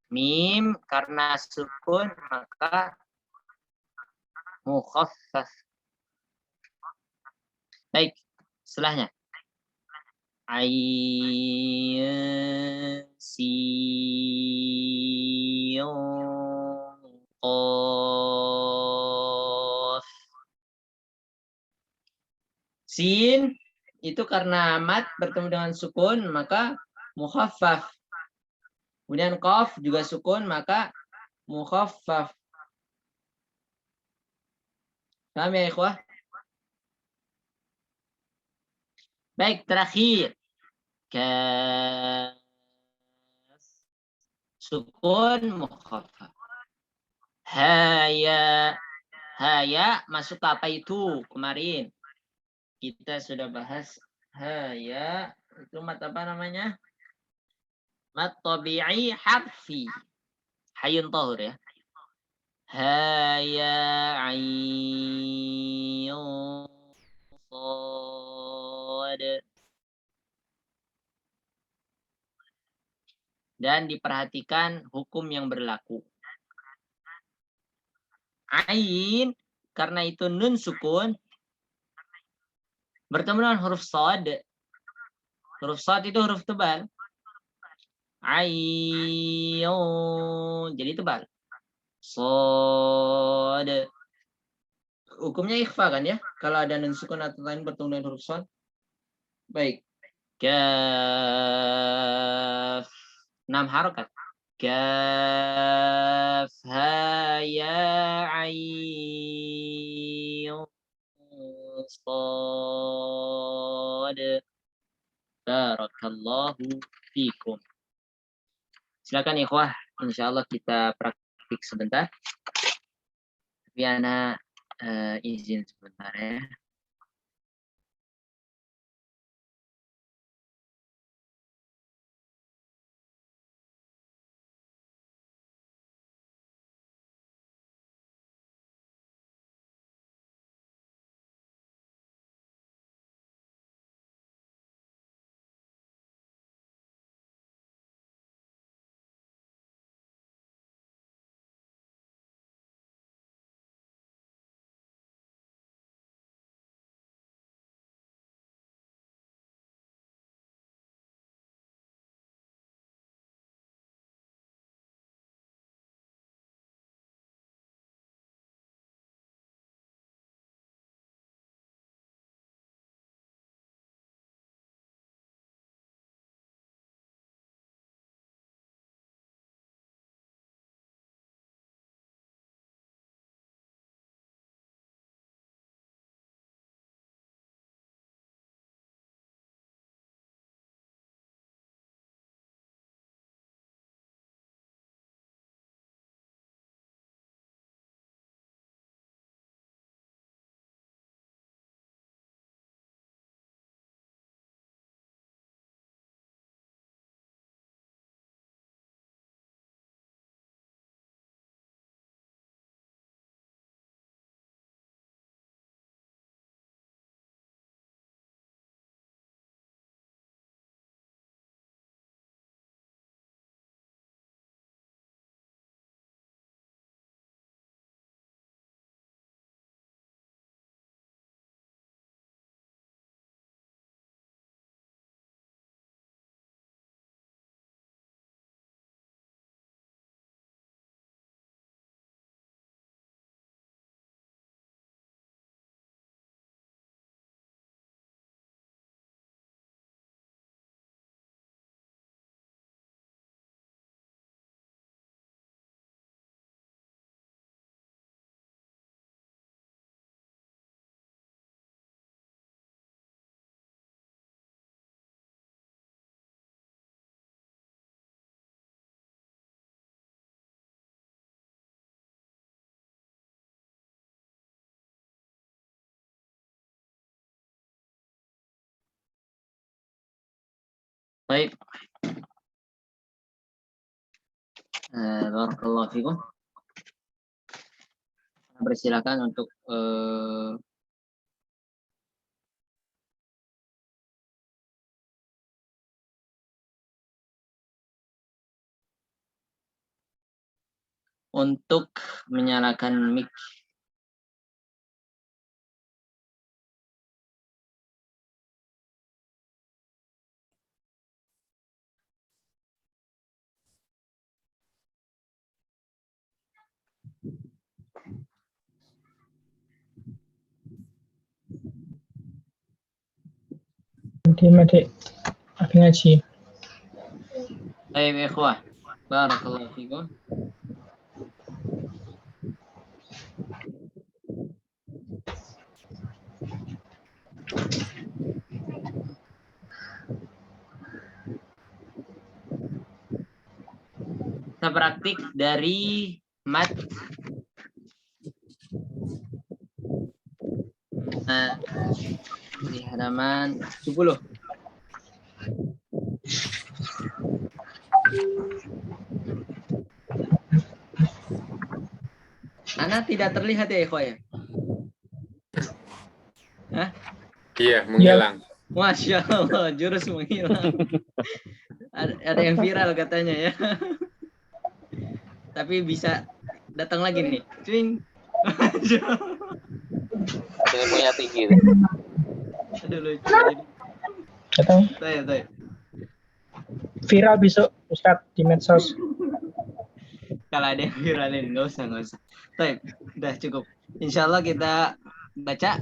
mim karena sukun maka mukhaffaf. Baik, setelahnya ayn sin qaf. Sin itu karena mat bertemu dengan sukun maka mukhaffaf. Kemudian qaf juga sukun maka mukhaffaf. Paham ya ikhwah? Baik, terakhir. Kaf. Sukun mukhaffaf. Haya. Haya masuk ke apa itu kemarin? Kita sudah bahas haya. Itu mat apa namanya? Mat tabi'i harfi. Hayun tahur ya. Haya ain sad. Dan diperhatikan hukum yang berlaku. Ain karena itu nun sukun bertemu dengan huruf sad. Huruf sad itu huruf tebal. Ain jadi tebal. Sad. Hukumnya ikhfa kan ya? Kalau ada nun sukun atau lain bertemu dengan huruf sad. Baik. Kaf. 6 harokat. Kaf ha ya ain sad. Barakallahu fikum. Silakan ikhwah, insyaallah kita praktik sebentar. Tapi ana izin sebentar ya. Baik. Barakallahu fikum. Persilakan untuk menyalakan mic. Mati aku ngaji. Baik ikhwah. Barakallahu fikum. kita praktik dari mat di halaman 70. Ana tidak terlihat ya, Eko ya? Hah? Iya, menghilang. Masya Allah, jurus menghilang. Ada yang viral katanya ya. Tapi bisa datang lagi nih. Cuing. Ini punya tinggi. Aduh lucu. Datang Tuh. viral besok Ustadz di medsos. Kalau ada yang viralin, nggak usah. Tuh, udah cukup. Insya Allah kita baca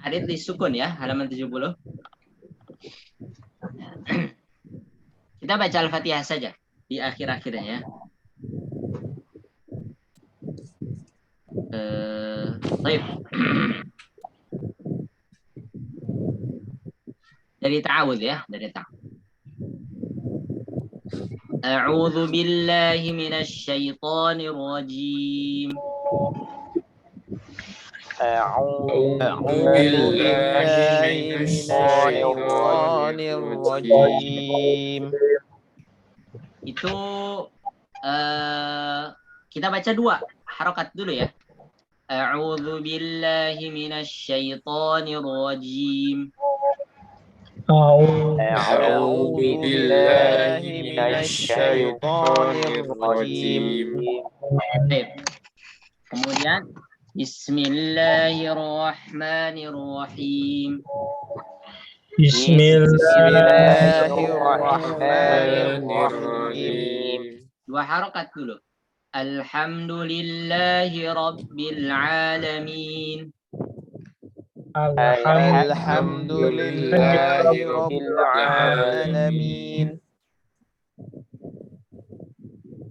hadits di sukun ya, halaman 70. Kita baca Al-Fatihah saja di akhir-akhirnya ya. Baik. Dari ta'awudz ya, dari ta'awudz. A'udzu billahi minasy syaithanir rajim. A'udzu billahi minasyaitonir rajim. Itu kita baca 2 harokat dulu ya. A'udzu billahi minasy syaithanir rajim. A'udzu billahi minasyaitonir rajim. Kemudian Bismillahirrahmanirrahim. Bismillahirrahmanirrahim. 2 harokat dulu. Alhamdulillahi rabbil alamin. Alhamdulillahi rabbil alamin.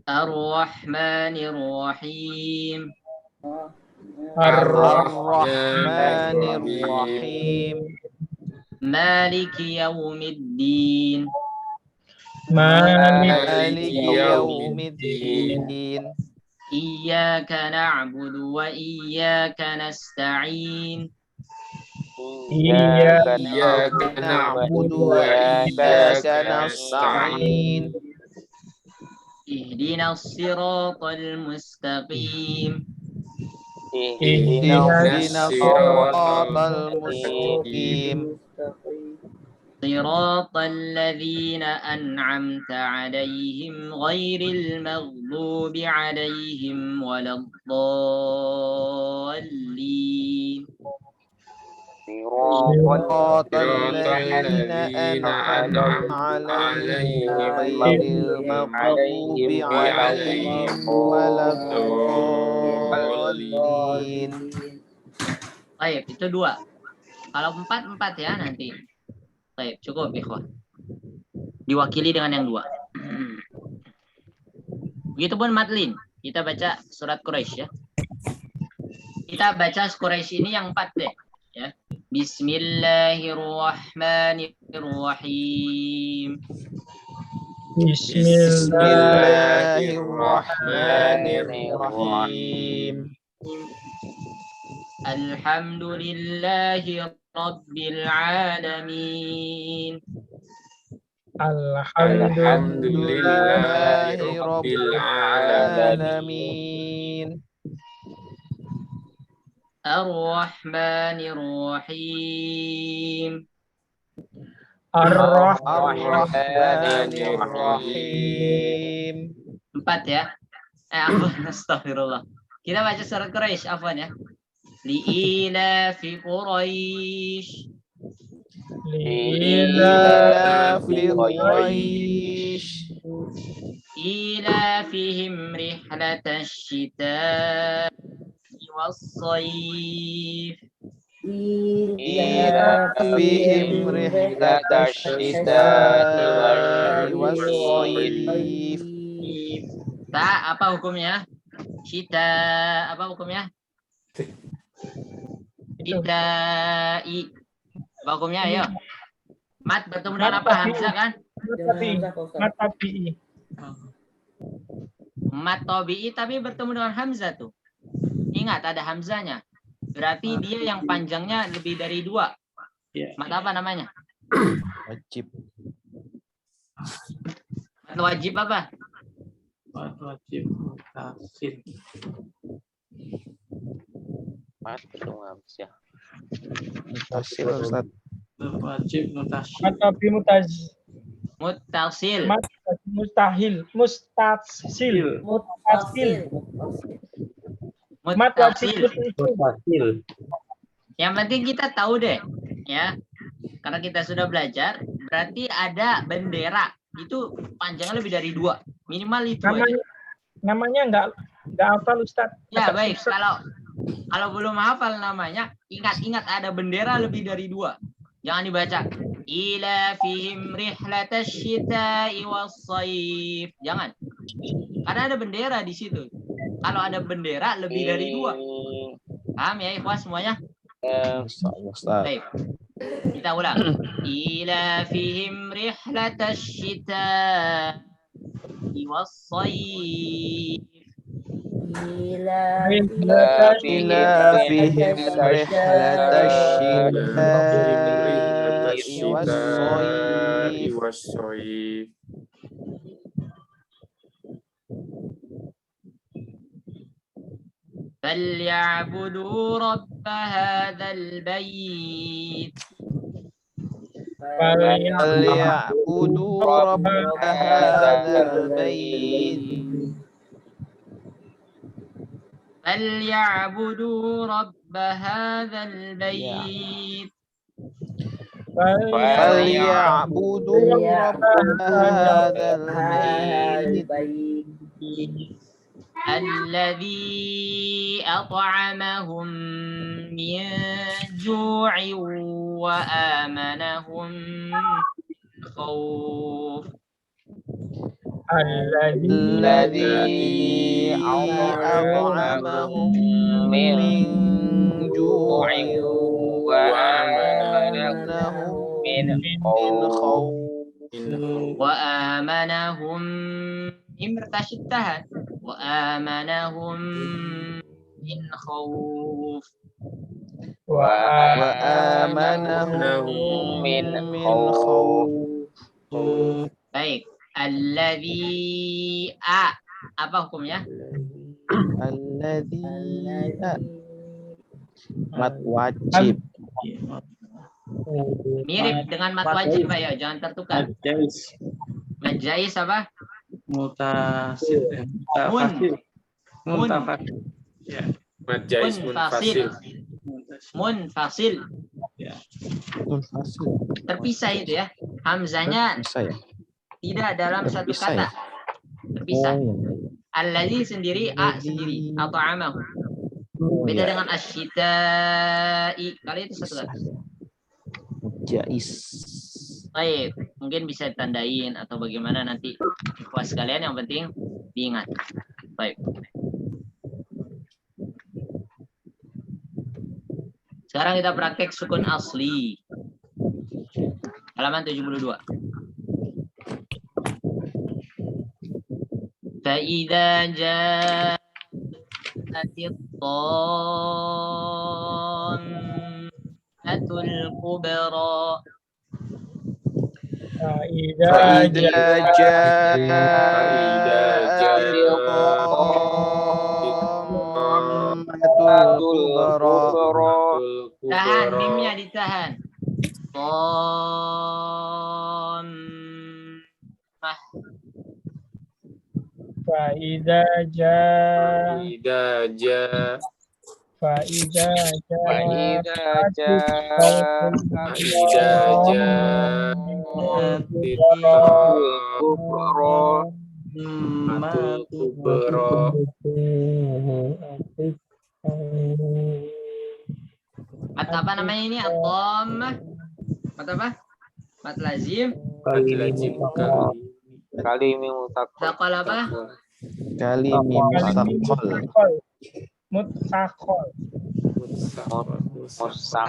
Ar-Rahmanir Rahim. Ar-Rahmanir Rahim. Maliki Yaumiddin. Maliki Yaumiddin. Iyyaka na'budu wa iyyaka nasta'in. Iyyaka na'budu wa iyyaka nasta'in. Ihdinas siratal mustaqim. Ihdinas siratal mustaqim. صراط الذين أنعمت عليهم غير المغضوب عليهم ولا الضالين. صراط الذين أنعمت عليهم غير المغضوب عليهم ولا الضالين. Baik, itu 2. Kalau 4 ya nanti. Baik, cukup ikhwan. Diwakili dengan yang 2. Begitupun Madlin. Kita baca surat Quraisy ya. Kita baca Quraisy ini yang 4 deh. Ya. Bismillahirrahmanirrahim. Bismillahirrahmanirrahim. Alhamdulillahi rabbil alamin. Alhamdulillahi rabbil alamin. Ar-Rahmanir Rahim. Ar-Rahmanir Rahim. 4 ya. Astagfirullah. Kita baca surat Quraisy, afwan ya. Li'ilafi Quraisy. Li'ilafi Quraisy. إيلافهم رحلة الشتاء والصيف. إيلافهم رحلة الشتاء والصيف. Ta apa hukumnya? Shita apa hukumnya? Shita-i apa hukumnya? Ayo. Mat bertemu dengan apa? Hamzah kan? Matabi. Mat tabi'i tapi bertemu dengan hamzah tuh. Ingat ada hamzahnya. Berarti dia yang panjangnya lebih dari 2. Mat apa namanya? Wajib. Mat wajib apa? Wajib mutasil. Mat belum habis ya. Mutasil Ustaz. Wajib mutasil. Mat tabi Muttasil. mustahil. Mustasil. Mat Muttasil. wajib Yang penting kita tahu deh, ya. Karena kita sudah belajar, berarti ada bendera. Itu panjangnya lebih dari 2. Minimal itu aja. namanya enggak hafal Ustaz. Ya, Agak baik. susah. Kalau belum hafal namanya, ingat-ingat ada bendera lebih dari 2. Jangan dibaca. Ila fihim rihlatash syita'i was-shaif. Jangan. Karena ada bendera di situ. Kalau ada bendera lebih dari 2. Paham ya, ikhwan semuanya? Ustaz. Baik. Kita ulang. Ila fihim rihlatash syita'i was-shaif. Ila fihim rihlatash syita'i was-shaif. فليعبدوا رب هذا البيت فليعبدوا رب هذا البيت فليعبدوا رب هذا البيت فليعبدوا رب هذا البيت الذي أطعمهم من جوع وآمنهم من خوف الذي أطعمهم من جوع وآمنهم من خوف وآمنهم مرتشتها وآمنهم من خوف وآمنهم من خوف. Baik. Alladzi apa hukumnya? Alladzi mat wajib. Mirip dengan mat wajib, Pak ya, jangan tertukar. Majais apa? Mutasil. Muntafasil. Ya. Majais munfasil. Munfasil. Munfasil. Terpisah itu ya. Hamzanya Bisa ya? tidak dalam satu Terpisah kata. ya? Terpisah. Oh, iya. Alladzi sendiri, a sendiri, atau amahu. Beda iya. dengan asyita'i. Kali itu satu kata. Jais. Baik, mungkin bisa ditandain atau bagaimana nanti puas kalian, yang penting diingat. Baik. Sekarang kita praktek sukun asli. Halaman 72. فَإِذَا جَاءَتِ الطَّامَّةُ الْكُبْرَى فإذا Tahan, mimnya ditahan. فإذا جاء Mat apa namanya ini? At-tammah. Mat apa? Mat lazim. Kalimi mutakal. Sakal apa? Kalimi mustaqal. mutsaqal Sakal.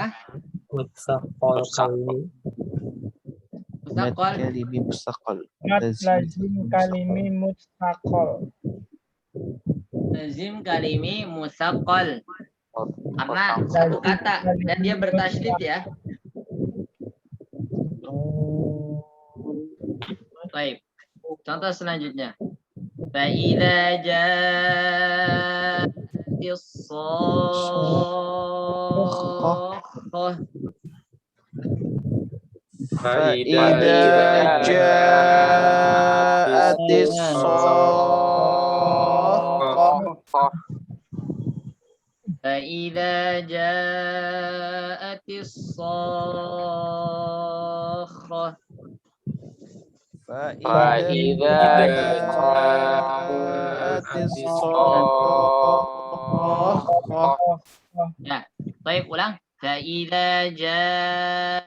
Kalimi mustaqal. mat lazim kalimi mutsaqal lazim kalimi musaqqal. Karena satu kata dan dia bertasydid ya. Baik. Contoh selanjutnya. Fa'idza ja'atis shakhah. فإذا جاءت الصاخة فإذا جاءت الصاخة. فإذا جاءت الصاخة Ya, baik ulang. فإذا جاءت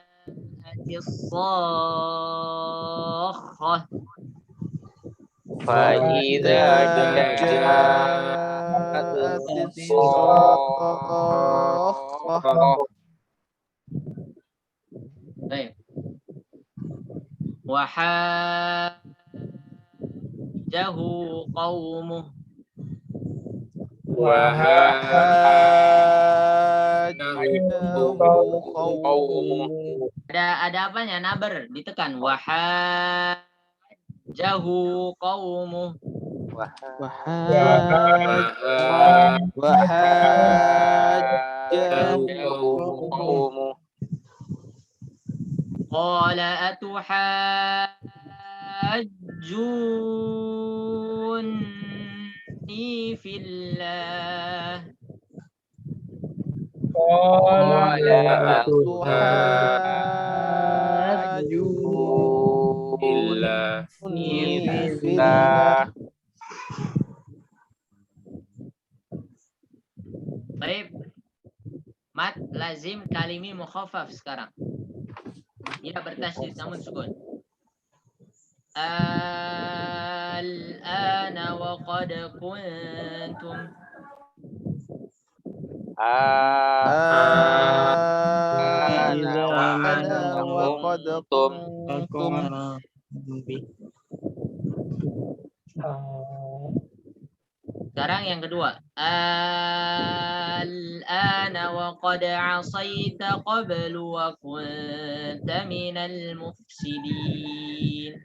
الصاخة. فإذا جاءت الصاخة Baik. Wahajjahu qaumuh. Ada apanya? Naber ditekan. Wahajjahu qaumuh. Qala atuhajjunni fillah. Baik. Mat lazim kalimi mukhaffaf sekarang. Ia bertasydid namun sukun. Al-ana wa qad kuntum. Sekarang yang kedua. Al-ana wa qad asaita qablu wa kunta minal mufsidin.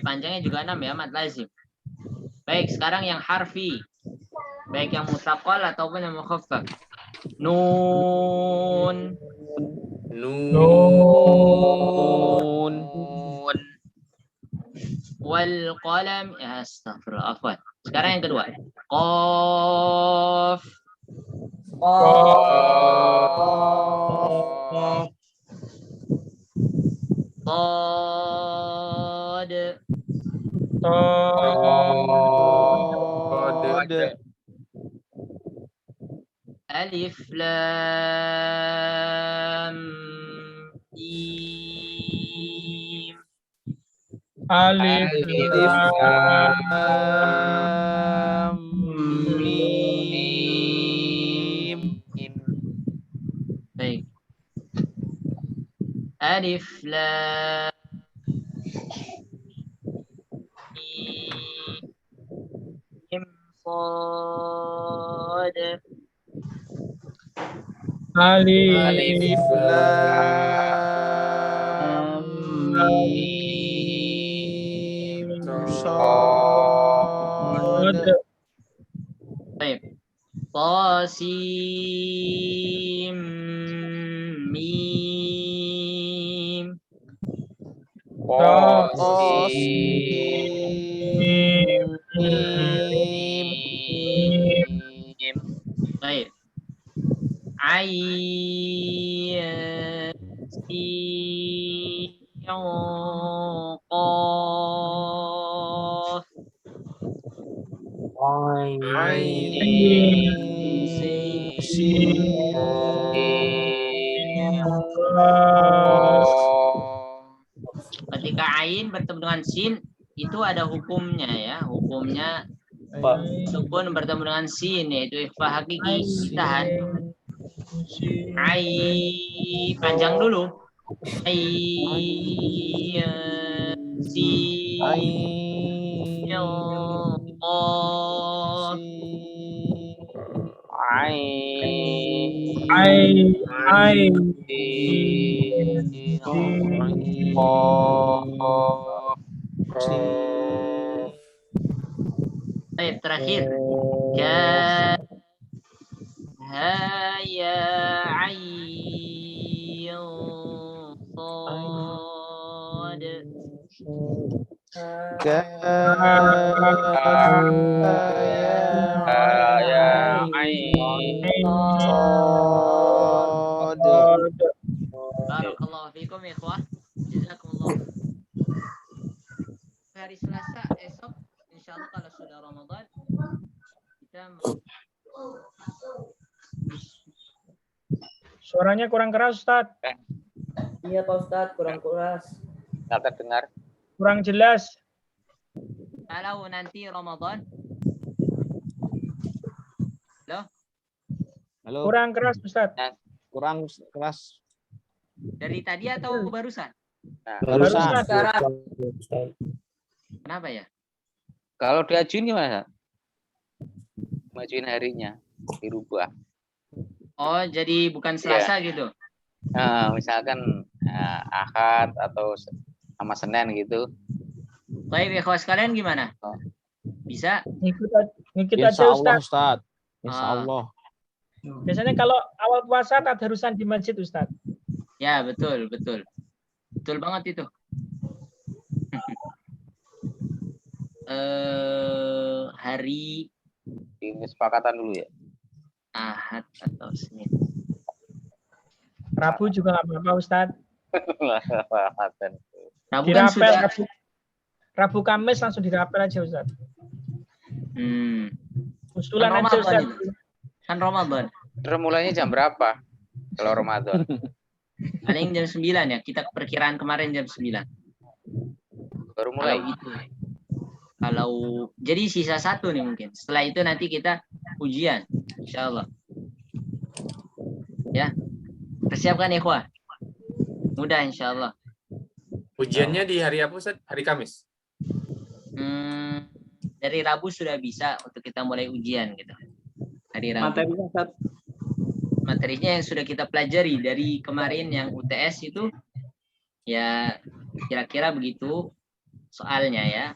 Panjangnya juga 6 ya, mat lazim. Baik, sekarang yang harfi. Baik yang musaqqal ataupun yang mukhaffaf. Nun. Wal qalam. Ya, astagfirullah, afwan. Sekarang yang kedua. Qaf. Qad. Alif lam mim. Alif lam mim. Baik. Alif lam mim sad. Alif lam mim sad. Baik. Tasim mim. Baik. Ain sin qaf. Ketika ain bertemu dengan sin itu ada hukumnya ya. Hukumnya Sukun bertemu dengan sin, yaitu ikhfa hakiki, ditahan. Ai, panjang dulu. Ai, si, terakhir. Ka, ha, ya, ain, sad. Barakallahu fikum ikhwah. Jazakumullah. Hari Selasa esok insyaallah kalau sudah Ramadan kita Suaranya kurang keras, Ustaz. Iya Pak Ustadz, kurang keras. Nggak terdengar. Kurang jelas. Kalau nanti Ramadan. Halo? Kurang keras, Ustaz. Kurang keras. Dari tadi atau barusan? Barusan. Kenapa ya? Kalau diajuin gimana? Majuin harinya, dirubah. Oh, jadi bukan Selasa gitu? Nah, misalkan Ahad atau sama Senin gitu. Baik, ikhwas sekalian gimana? Bisa? Ngikut aja, Ustaz. Insya Allah. Biasanya kalau awal puasa tadarusan di masjid, Ustaz. Ya, betul. Betul banget itu. Hari Ini kesepakatan dulu ya. Ahad atau Senin. Rabu juga nggak apa-apa, Ustaz. Rabu kan Dirapel, sudah. Rabu Kamis langsung dirapel aja, Ustaz. Usulan Kan aja, Ramadan Ustaz. itu. Kan Ramadan. Terus mulainya jam berapa? Kalau Ramadan. Paling jam 9 ya. Kita perkiraan kemarin jam 9. Baru mulai. Kalau itu. Kalau jadi sisa 1 nih mungkin. Setelah itu nanti kita ujian, insyaallah. Ya, persiapkan ikhwah. Mudah insyaallah. Ujiannya di hari apa, Ustaz? Hari Kamis? Dari Rabu sudah bisa untuk kita mulai ujian gitu. Hari Rabu. Materinya, Ustaz. Materinya yang sudah kita pelajari dari kemarin yang UTS itu, ya kira-kira begitu soalnya ya.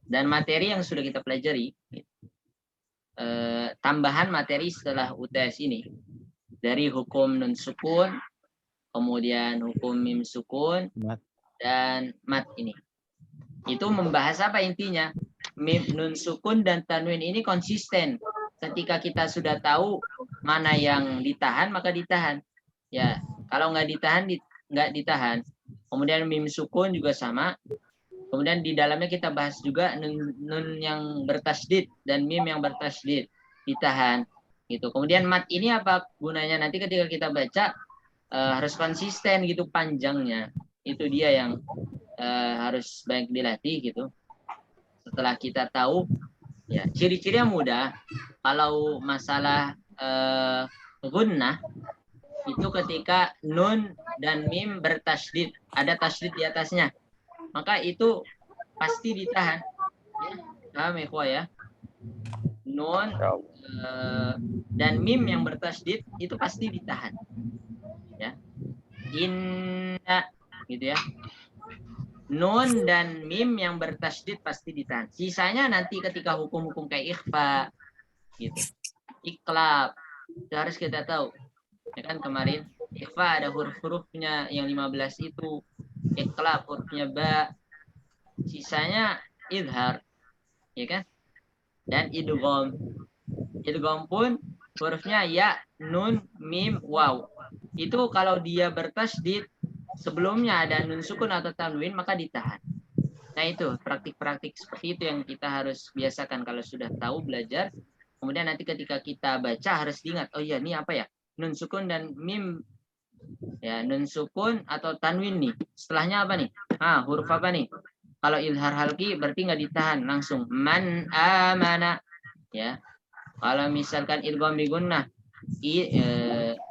Dan materi yang sudah kita pelajari, tambahan materi setelah UTS ini, dari hukum nun sukun, kemudian hukum mim sukun, dan mat ini. Itu membahas apa intinya? Mim, nun sukun, dan tanwin ini konsisten. Ketika kita sudah tahu mana yang ditahan, maka ditahan. Ya, kalau nggak ditahan, nggak ditahan. Kemudian mim sukun juga sama. Kemudian di dalamnya kita bahas juga nun yang bertasydid dan mim yang bertasydid ditahan gitu. Kemudian mat ini apa gunanya nanti ketika kita baca harus konsisten gitu panjangnya. Itu dia yang harus banyak dilatih gitu. Setelah kita tahu ya ciri-cirinya mudah. Kalau masalah gunnah itu ketika nun dan mim bertasydid, ada tasydid di atasnya. Maka itu pasti ditahan. Ya, paham ikhwah ya? Nun dan mim yang bertasydid itu pasti ditahan. Ya. Inna gitu ya. Nun dan mim yang bertasydid pasti ditahan. Sisanya nanti ketika hukum-hukum kayak ikhfa gitu. Iqlab itu harus kita tahu. Ya kan kemarin ikhfa ada huruf-hurufnya yang 15 itu. Iqlab hurufnya ba, sisanya idhar, ya kan? Dan idgham. Idgham pun hurufnya ya, nun, mim, waw. Itu kalau dia bertasydid sebelumnya ada nun sukun atau tanwin maka ditahan. Nah itu praktik-praktik seperti itu yang kita harus biasakan kalau sudah tahu belajar. Kemudian nanti ketika kita baca harus diingat, oh iya ini apa ya? Nun sukun dan mim. Ya, nun sukun atau tanwin nih. Setelahnya apa nih? Huruf apa nih? Kalau izhar halqi berarti nggak ditahan, langsung man amana ya. Kalau misalkan idgham bi gunnah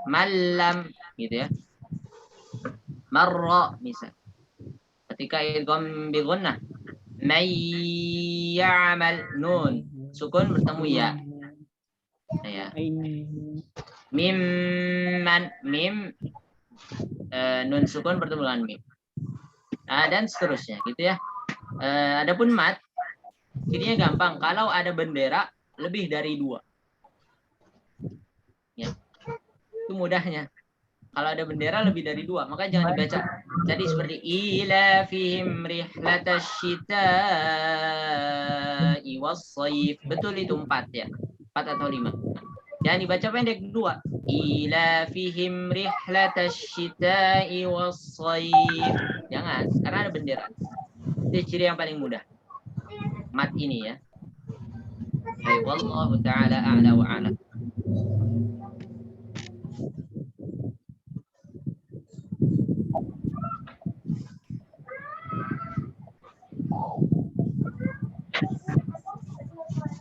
malam gitu ya. Marra misal. Ketika idgham bi gunnah may ya'mal nun sukun bertemu ya. Ya. Mimman mim nun sukun bertemu dengan mim. Dan seterusnya gitu ya. Adapun mat jadinya gampang kalau ada bendera lebih dari 2. Ya. Itu mudahnya. Kalau ada bendera lebih dari 2, maka jangan dibaca. Jadi seperti ila fihim rihlatash shita'i was-shayf. Betul itu 4 ya. 4 atau 5. Jangan dibaca pendek 2. Ila fihim rihlatash shita'i was-shayf. Jangan, karena ada bendera. Itu ciri yang paling mudah. Mat ini ya. Baik, wallahu ta'ala a'la wa a'lam.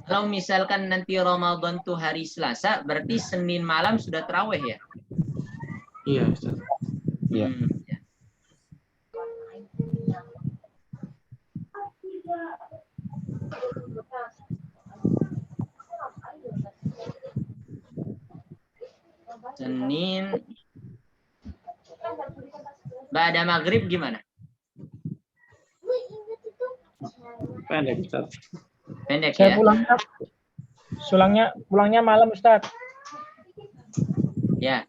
Kalau misalkan nanti Ramadan tuh hari Selasa, berarti Senin malam sudah tarawih ya? Iya, Ustaz. Iya. Ya. Senin. Ba'da maghrib gimana? Pendek, Ustaz. Pendek Saya ya? pulangnya malam, Ustaz. Ya.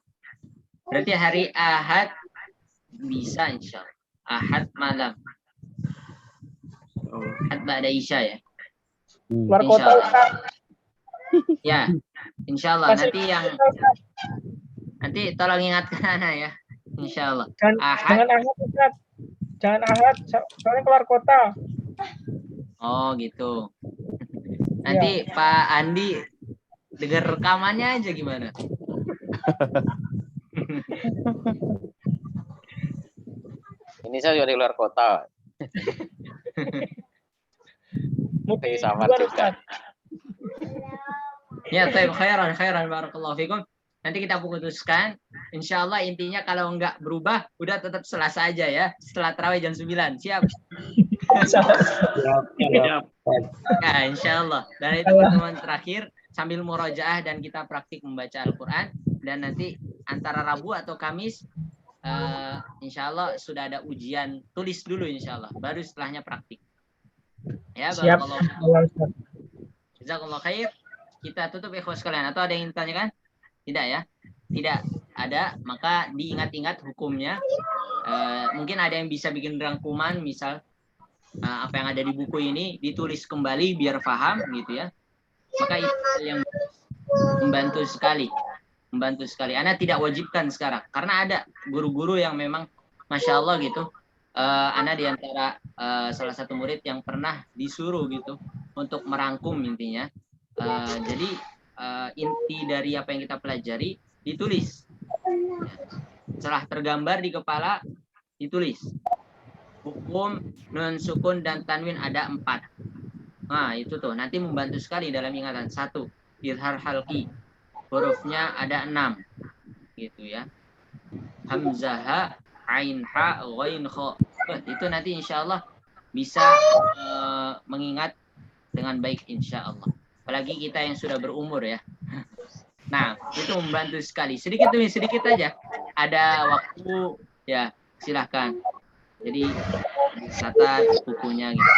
Berarti hari Ahad bisa insya Allah. Ahad malam. Oh, Ahad ba'da Isya ya? Keluar Insya kota, Allah. Ustaz. Ya. Insya Allah. Nanti tolong ingatkan Ana ya. Insya Allah. Jangan Ahad. Ahad, Ustaz. Jangan Ahad, soalnya keluar kota. Oh gitu. Nanti Pak Andi dengar rekamannya aja gimana? Ini saya juga di luar kota. Mungkin Sama keluar, juga. Ustaz. Ya, baik, khairan barakallahu fikum. Nanti kita putuskan. Insya Allah intinya kalau nggak berubah, udah tetap Selasa aja ya. Setelah tarawih jam 9. Siap? siap. Ya, insya Allah. Dan itu pertemuan terakhir sambil murojaah dan kita praktik membaca Al-Quran. Dan nanti antara Rabu atau Kamis, insya Allah sudah ada ujian tulis dulu insya Allah. Baru setelahnya praktik. Ya, Siap. barakallahu. Jazakallahu khair. Kita tutup ikhwas sekalian. Atau ada yang ditanyakan? Tidak ya? Tidak ada. Maka diingat-ingat hukumnya. Mungkin ada yang bisa bikin rangkuman, misal apa yang ada di buku ini ditulis kembali biar paham gitu ya. Maka itu yang membantu sekali. Anda tidak wajibkan sekarang. Karena ada guru-guru yang memang Masya Allah gitu. Ana di antara salah satu murid yang pernah disuruh gitu untuk merangkum intinya. Jadi inti dari apa yang kita pelajari ditulis. Setelah tergambar di kepala ditulis. Hukum nun sukun dan tanwin ada 4. Nah itu tuh nanti membantu sekali dalam ingatan. 1. Izhar halqi. Hurufnya ada 6. Gitu ya. Hamzah, ain, ha, ghain, kha. Itu nanti insya Allah bisa mengingat dengan baik insya Allah. Apalagi kita yang sudah berumur ya. Nah, itu membantu sekali. Sedikit demi sedikit aja. Ada waktu, ya silahkan. Jadi, catat bukunya gitu.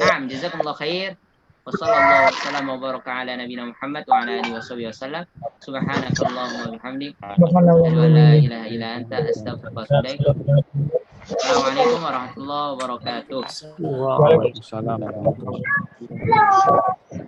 Nah, jazakumullah khair. Wassallallahu wasallam wa baraka ala nabiyina Muhammad wa ala alihi wasallam. Subhanakallahumma wa bihamdik. Asyhadu an la ilaha illa anta astaghfiruka wa atubu ilaik. Assalamualaikum warahmatullahi wabarakatuh. Waalaikumsalam warahmatullahi wabarakatuh.